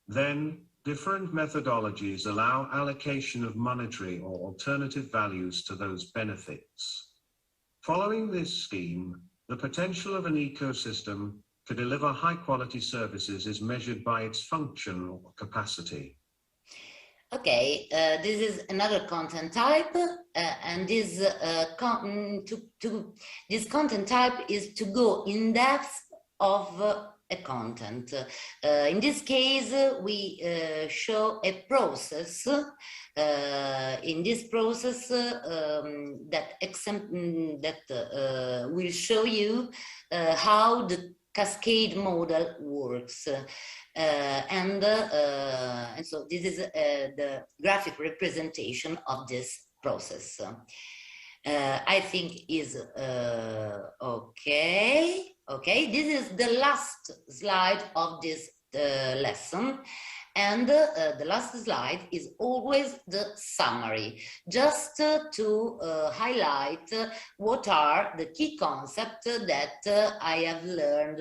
Then, different methodologies allow allocation of monetary or alternative values to those benefits. Following this scheme, the potential of an ecosystem to deliver high-quality services is measured by its function or capacity. Okay, this is another content type, and this this content type is to go in depth of a content. In this case, we show a process. In this process, that will show you how the cascade model works. And so this is the graphic representation of this process. I think is okay. Okay, this is the last slide of this lesson. And the last slide is always the summary, just to highlight what are the key concepts that I have learned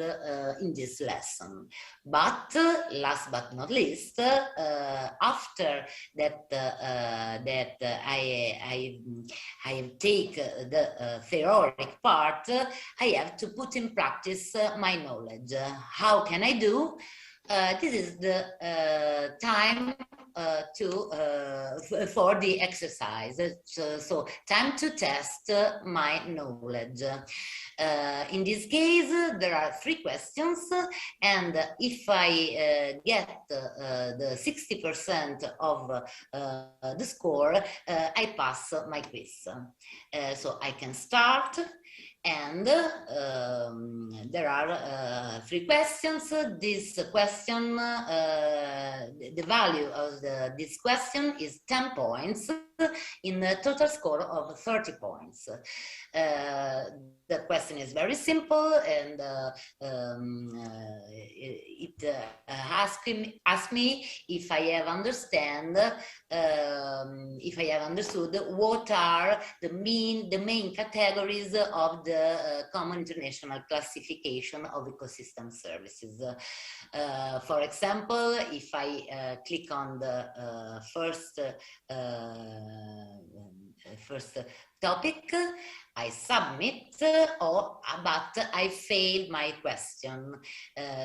in this lesson. But last but not least, after that, I take the theoretic part, I have to put in practice my knowledge. How can I do? This is the time for the exercise. So time to test my knowledge. In this case, there are 3 questions, and if I get the 60% of the score, I pass my quiz. So I can start, and there are 3 questions. This question, the value of this question is 10 points in a total score of 30 points. The question is very simple, and it asks me if I have understood what are the main categories of the Common International Classification of Ecosystem Services. For example, if I click on the first topic, I submit, but I failed my question.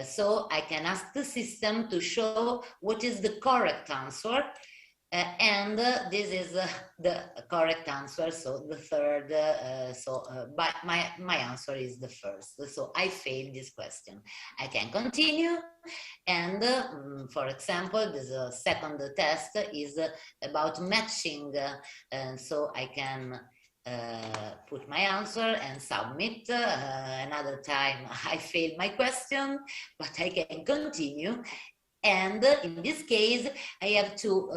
So I can ask the system to show what is the correct answer. And this is the correct answer, so the third, but my answer is the first, so I failed this question. I can continue, and for example, this second test is about matching, and so I can put my answer and submit. Another time I failed my question, but I can continue. And in this case, I have to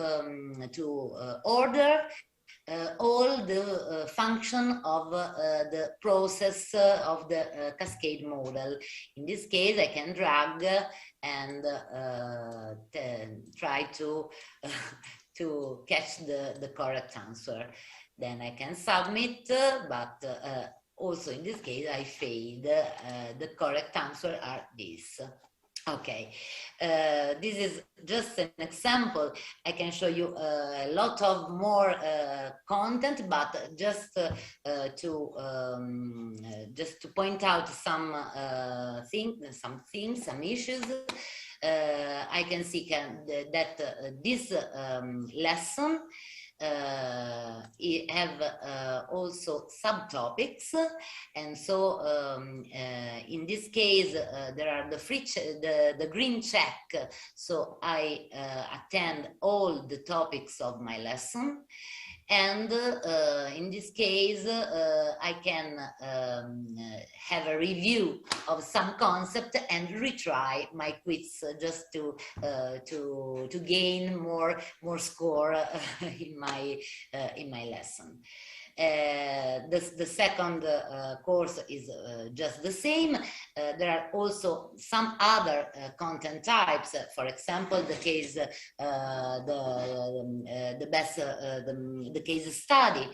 order all the function of the process of the cascade model. In this case, I can drag and try to catch the correct answer. Then I can submit, but also in this case, I failed. The correct answer are these. Okay, this is just an example. I can show you a lot of more content, but just to point out some things, some issues. I can see that this lesson have also subtopics, and so in this case there are the green check, so I attend all the topics of my lesson, and in this case I can have a review of some concept and retry my quiz just to gain more score in my lesson. The second course is just the same. There are also some other content types. For example, the case, the case study.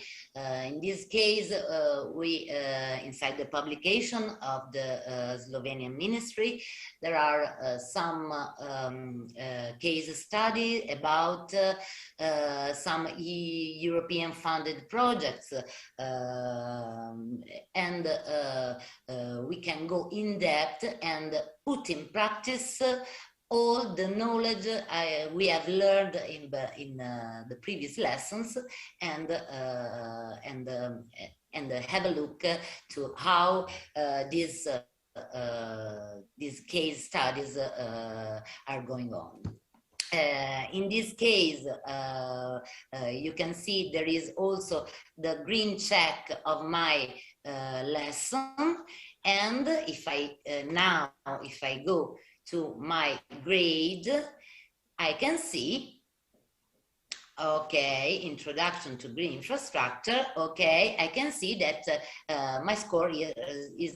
In this case, we inside the publication of the Slovenian Ministry, there are some case study about some European funded projects. And we can go in depth and put in practice all the knowledge we have learned in the previous lessons, and have a look to how these case studies are going on. In this case, you can see there is also the green check of my lesson, and if I go to my grade, I can see, okay, introduction to green infrastructure. Okay, I can see that my score is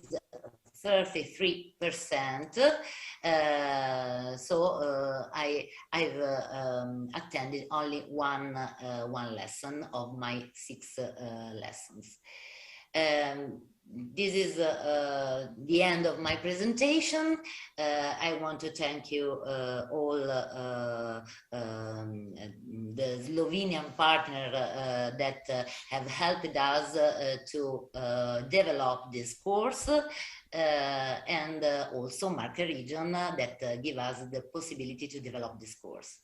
33%. So I've attended only one lesson of my 6 lessons. This is the end of my presentation. I want to thank you all the Slovenian partner that have helped us to develop this course, and also Marche region that give us the possibility to develop this course.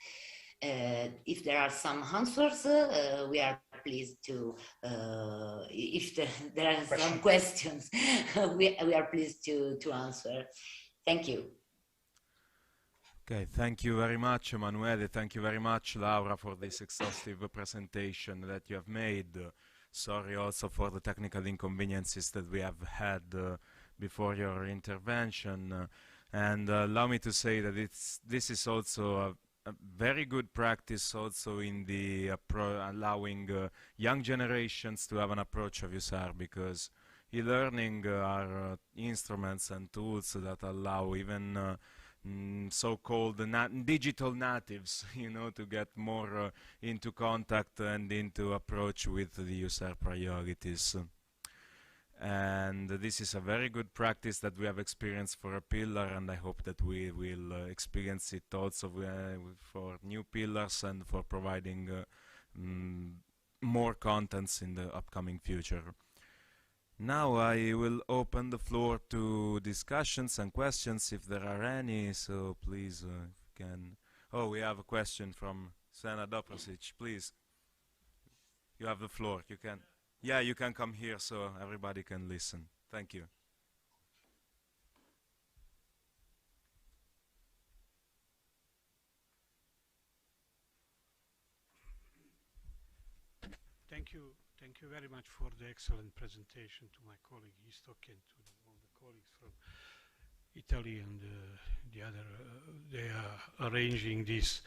If there are some answers, we are pleased to, if there are some questions, we are pleased to answer. Thank you. Okay, thank you very much, Emanuele. Thank you very much, Laura, for this exhaustive presentation that you have made. Sorry also for the technical inconveniences that we have had before your intervention. And allow me to say that this is also a very good practice also in the allowing young generations to have an approach of Eusair, because e-learning are instruments and tools that allow even so-called digital natives, you know, to get more into contact and into approach with the Eusair priorities. And this is a very good practice that we have experienced for a pillar, and I hope that we will experience it also for new pillars and for providing more contents in the upcoming future. Now I will open the floor to discussions and questions if there are any, so please can... Oh, we have a question from Sena Doprosic, please. You have the floor, you can... Yeah, you can come here so everybody can listen. Thank you. Thank you very much for the excellent presentation to my colleague Istok and to all the colleagues from Italy and the other. They are arranging this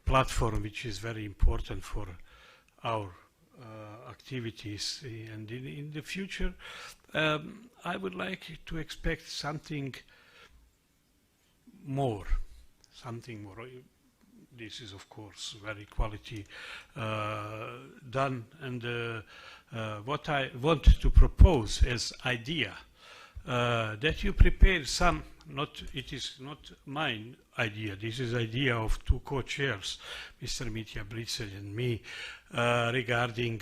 platform, which is very important for our activities. And in the future, I would like to expect something more. This is, of course, very quality done. And what I want to propose as idea, that you prepare some, it is not mine idea, this is idea of two co-chairs, Mr. Mitja Blitzel and me, regarding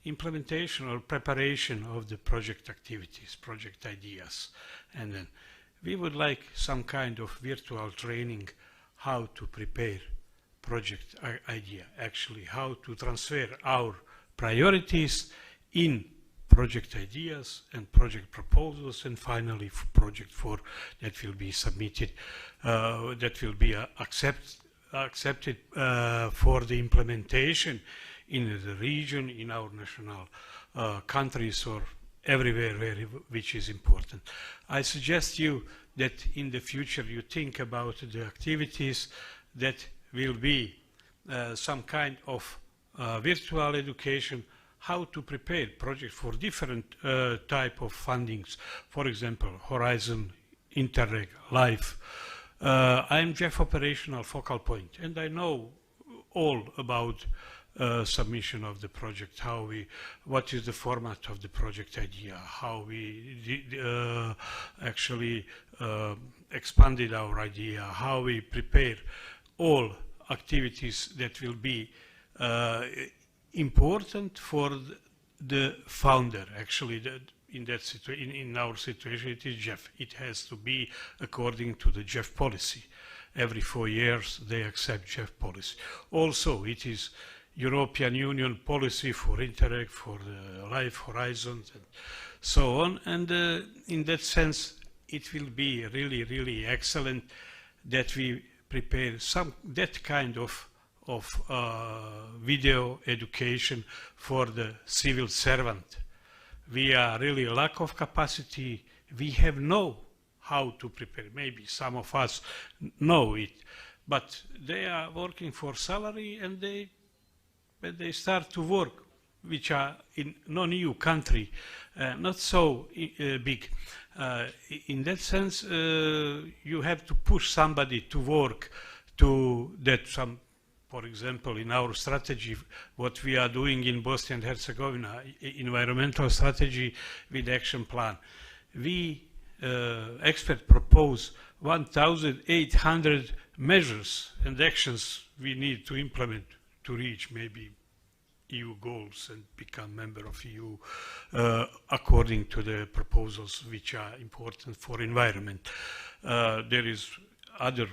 implementation or preparation of the project activities, project ideas. And then we would like some kind of virtual training how to prepare project idea, actually how to transfer our priorities in project ideas and project proposals, and finally project 4 that will be submitted, that will be accepted for the implementation in the region, in our national countries, or everywhere which is important. I suggest you that in the future you think about the activities that will be some kind of virtual education, how to prepare projects for different type of fundings, for example, Horizon, Interreg, Life. I'm Jeff Operational Focal Point, and I know all about submission of the project, what is the format of the project idea, how we actually expanded our idea, how we prepare all activities that will be important for the founder. Actually, in our situation, it is Jeff. It has to be according to the Jeff policy. Every 4 years, they accept Jeff policy. Also, it is European Union policy for Interreg, for the Life Horizons, and so on. And in that sense, it will be really, really excellent that we prepare that kind of video education for the civil servant. We are really lack of capacity. We have know how to prepare. Maybe some of us know it, but they are working for salary, and when they start to work, which are in non-EU country, not so big. In that sense, you have to push somebody to work to that for example, in our strategy, what we are doing in Bosnia and Herzegovina, environmental strategy with action plan. We experts propose 1,800 measures and actions we need to implement to reach maybe EU goals and become member of EU according to the proposals which are important for environment. There is other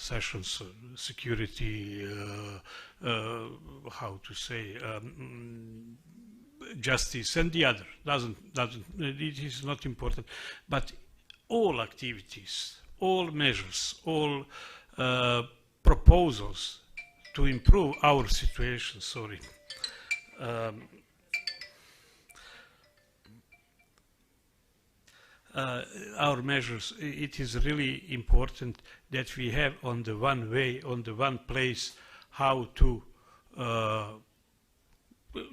sessions, security, how to say, justice, and the other. It is not important, but all activities, all measures, all proposals to improve our situation, our measures, it is really important that we have on the one way, on the one place, how to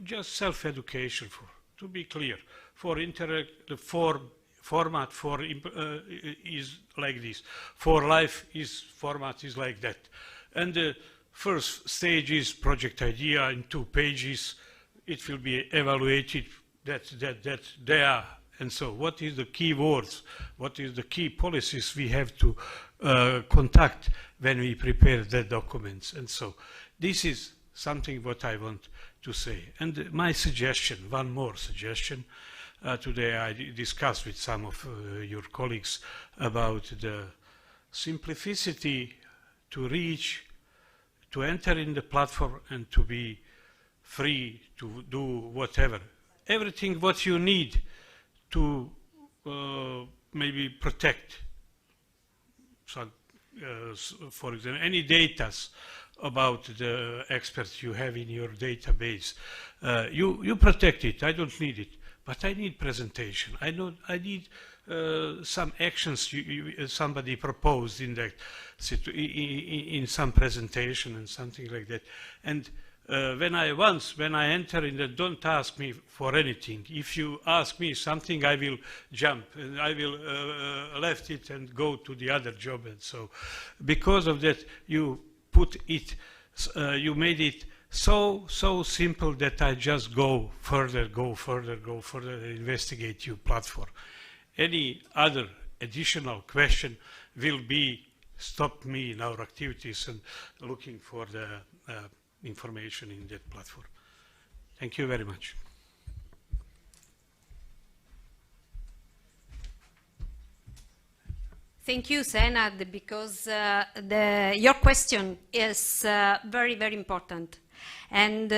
just self-education, to be clear, for interact, the format for is like this, for life is format is like that, and the first stage is project idea in 2 pages. It will be evaluated that they are. And so what is the key words? What is the key policies we have to contact when we prepare the documents? And so this is something what I want to say. And my suggestion, one more suggestion, today I discussed with some of your colleagues about the simplicity to reach, to enter in the platform and to be free to do whatever. Everything what you need to maybe protect, for example, any data about the experts you have in your database. You protect it, I don't need it, but I need presentation. I need some actions somebody proposed in that in some presentation and something like that. And when I enter in the, don't ask me for anything. If you ask me something, I will jump and I will left it and go to the other job. And so, because of that, you put it, you made it so simple that I just go further, and investigate your platform. Any other additional question will be stop me in our activities and looking for the information in that platform. Thank you very much. Thank you, Senad, because your question is very, very important. And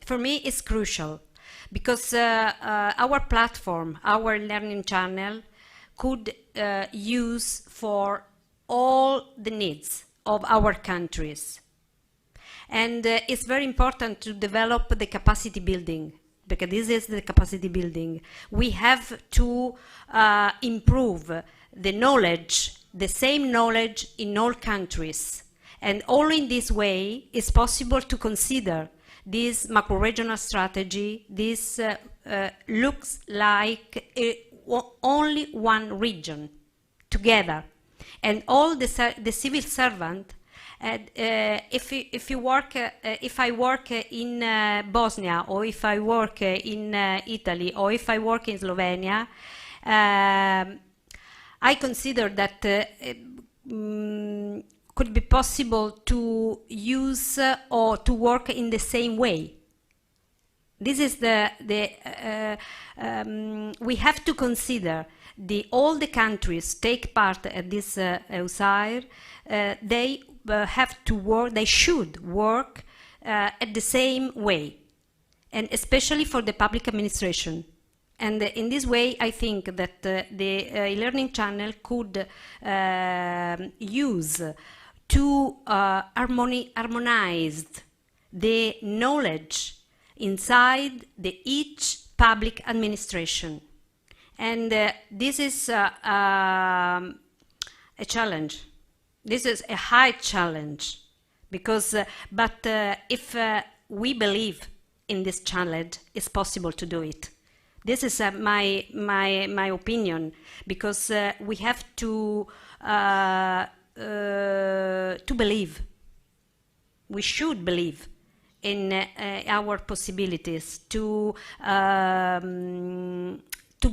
for me, it's crucial because our platform, our learning channel could use for all the needs of our countries. And it's very important to develop the capacity building, because this is the capacity building. We have to improve the knowledge, the same knowledge in all countries. And only in this way is possible to consider this macro-regional strategy. This looks like only one region together. And all the civil servant, if I work in Bosnia, or if I work in Italy, or if I work in Slovenia, I consider that could be possible to use or to work in the same way. This is we have to consider all the countries take part at this Eusair. They have to work, they should work at the same way, and especially for the public administration. And in this way, I think that the learning channel could use to harmonize the knowledge inside each public administration. And this is a challenge. This is a high challenge, because, but if we believe in this challenge, it's possible to do it. This is my opinion, because we have to believe. We should believe in our possibilities to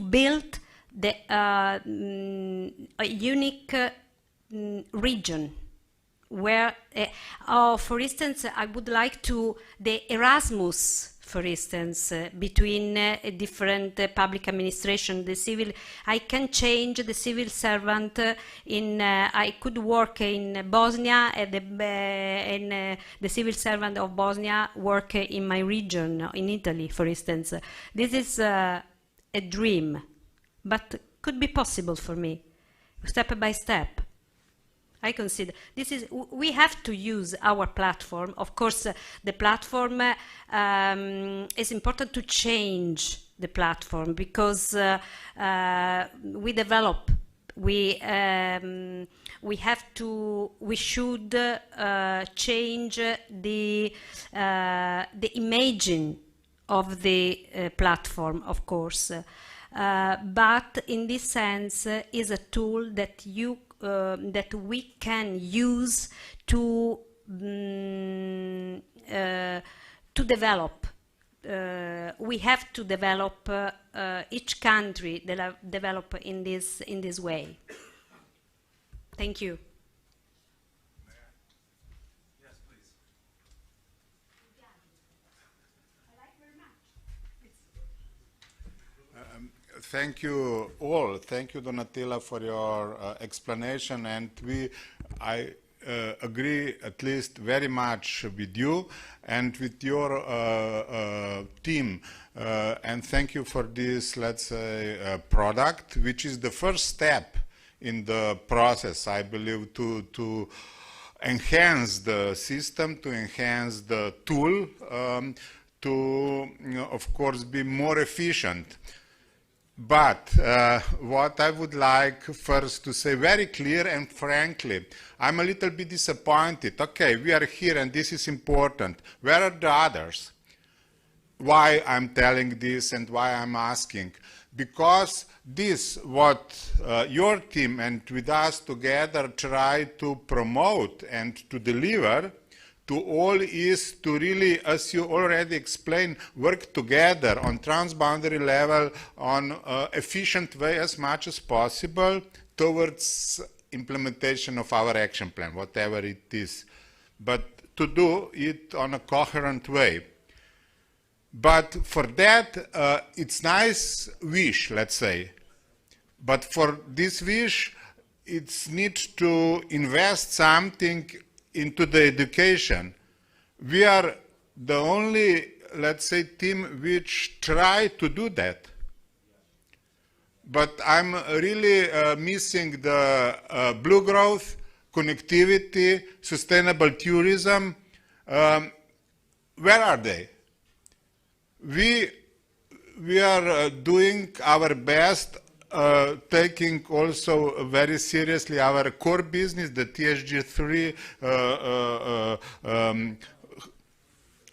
build a unique region where, for instance, I would like to, the Erasmus, for instance, between different public administration, the civil, I can change the civil servant I could work in Bosnia, and the civil servant of Bosnia work in my region, in Italy, for instance. This is a dream, but could be possible for me, step by step. I consider this is, we have to use our platform. Of course, the platform is important to change the platform, because we develop, we should change the imaging of the platform, of course. But in this sense, is a tool that that we can use to develop. We have to develop, each country develop in this way. Thank you. Yes, please. Thank you all. Thank you, Donatella, for your explanation. And I agree at least very much with you and with your team. And thank you for this, let's say, product, which is the first step in the process, I believe, to enhance the system, to enhance the tool, to, of course, be more efficient. But what I would like first to say very clear and frankly, I'm a little bit disappointed. Okay, we are here and this is important. Where are the others? Why I'm telling this and why I'm asking? Because this, what your team and with us together try to promote and to deliver to all is to really, as you already explained, work together on transboundary level on efficient way as much as possible towards implementation of our action plan, whatever it is, but to do it on a coherent way. But for that, it's nice wish, let's say. But for this wish, it needs to invest something into the education. We are the only, let's say, team which try to do that. But I'm really missing the blue growth, connectivity, sustainable tourism. Where are they? We are doing our best, taking also very seriously our core business, the TSG3,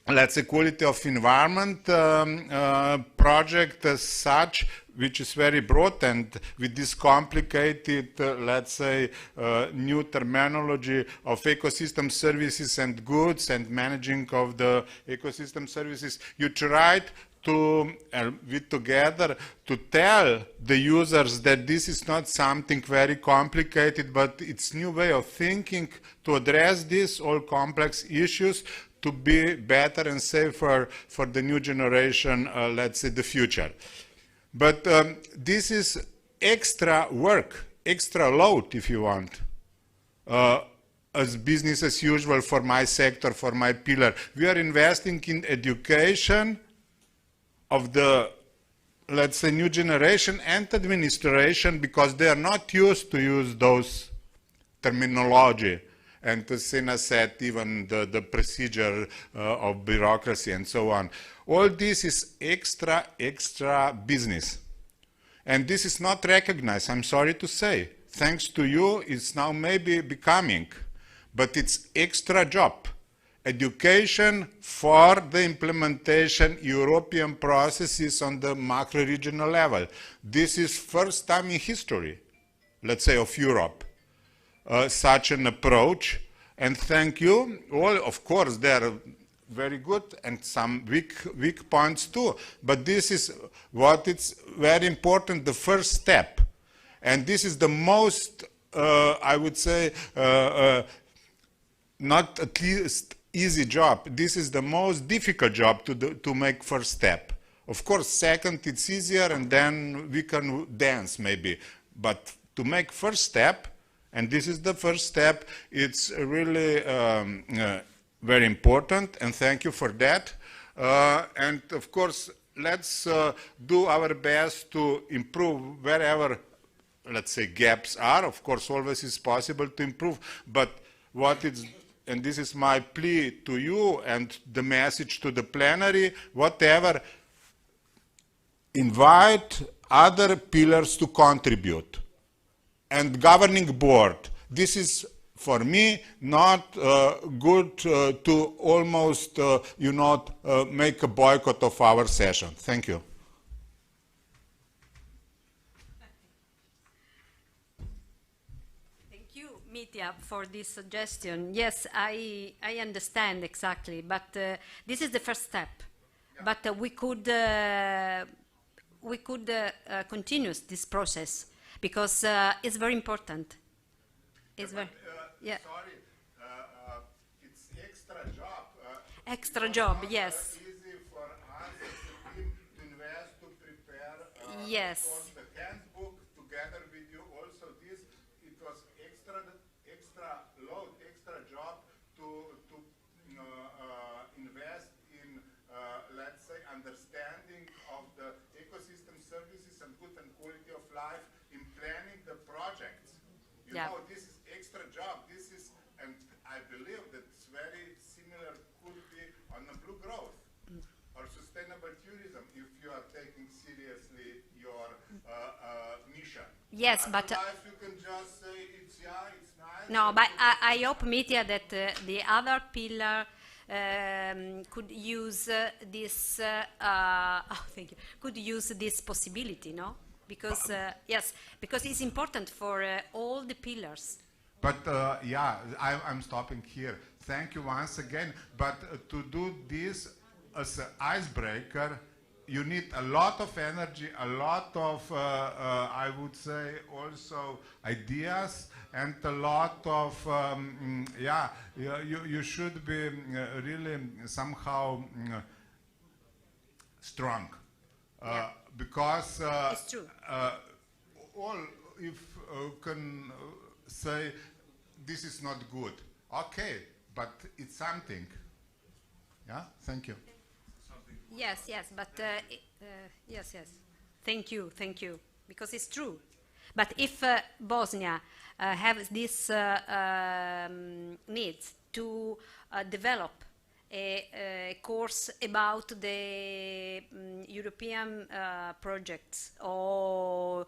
let's say, quality of environment project as such, which is very broad, and with this complicated, let's say, new terminology of ecosystem services and goods and managing of the ecosystem services, you tried to, with together, to tell the users that this is not something very complicated, but it's new way of thinking to address these all complex issues to be better and safer for the new generation, let's say, the future. But this is extra work, extra load, if you want, as business as usual for my sector, for my pillar. We are investing in education of the, let's say, new generation and administration, because they are not used to use those terminology. And as Sina said, even the procedure of bureaucracy and so on. All this is extra business. And this is not recognized, I'm sorry to say. Thanks to you, it's now maybe becoming, but it's extra job. Education for the implementation European processes on the macro-regional level. This is first time in history, let's say, of Europe, such an approach. And thank you all. Of course, they are very good and some weak points too. But this is what it's very important, the first step. And this is the most, I would say, not at least easy job. This is the most difficult job to make first step. Of course, second it's easier, and then we can dance maybe. But to make first step, and this is the first step, it's really very important, and thank you for that. And of course, let's do our best to improve wherever, let's say, gaps are. Of course, always is possible to improve, but what it's, and this is my plea to you and the message to the plenary, whatever, invite other pillars to contribute. And governing board, this is for me not good to almost, make a boycott of our session. Thank you. Thank you, Mitya, for this suggestion. Yes, I understand exactly, but this is the first step. Yeah. But we could continue this process because it's very important. It's very, yeah. Sorry, it's extra job. Extra job, yes. Easy for us as a team to invest, to prepare. Yes. The handbook together with you. Also, it was extra load, extra job to invest in, let's say, understanding of the ecosystem services and good and quality of life in planning the projects. You know, this is extra job. This is, and I believe that it's very similar, could be on the blue growth or sustainable tourism if you are taking seriously your mission. Yes, otherwise, but you can just say it's nice. No, but I hope, Mitya, that the other pillar could use this. Thank you. Could use this possibility, no? Because yes, because it's important for all the pillars. But I'm stopping here. Thank you once again. But to do this as an icebreaker, you need a lot of energy, a lot of, I would say, also ideas, and a lot of, you should be really somehow strong. Because it's true. all, if can say this is not good, okay, but it's something. Yeah, thank you. Yes, but yes. Thank you, because it's true. But if Bosnia has this needs to develop a course about the European projects, or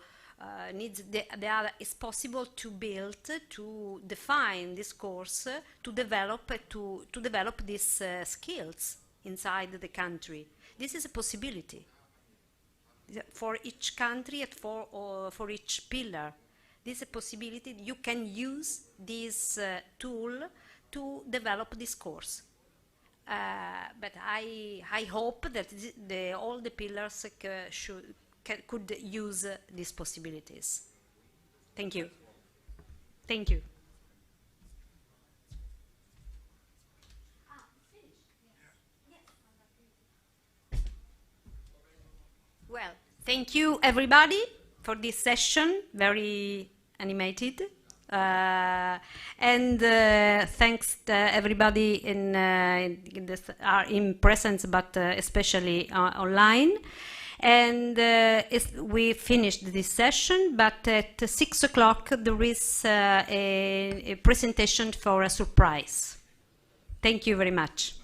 needs the other, it's possible to build, to define this course, to develop these skills inside the country. This is a possibility for each country and for each pillar. This is a possibility. You can use this tool to develop this course. But I hope that all the pillars could use these possibilities. Thank you. Thank you. Well, thank you everybody for this session, very animated. And thanks to everybody in presence, but especially online. And we finished this session, but at 6 o'clock there is a presentation for a surprise. Thank you very much.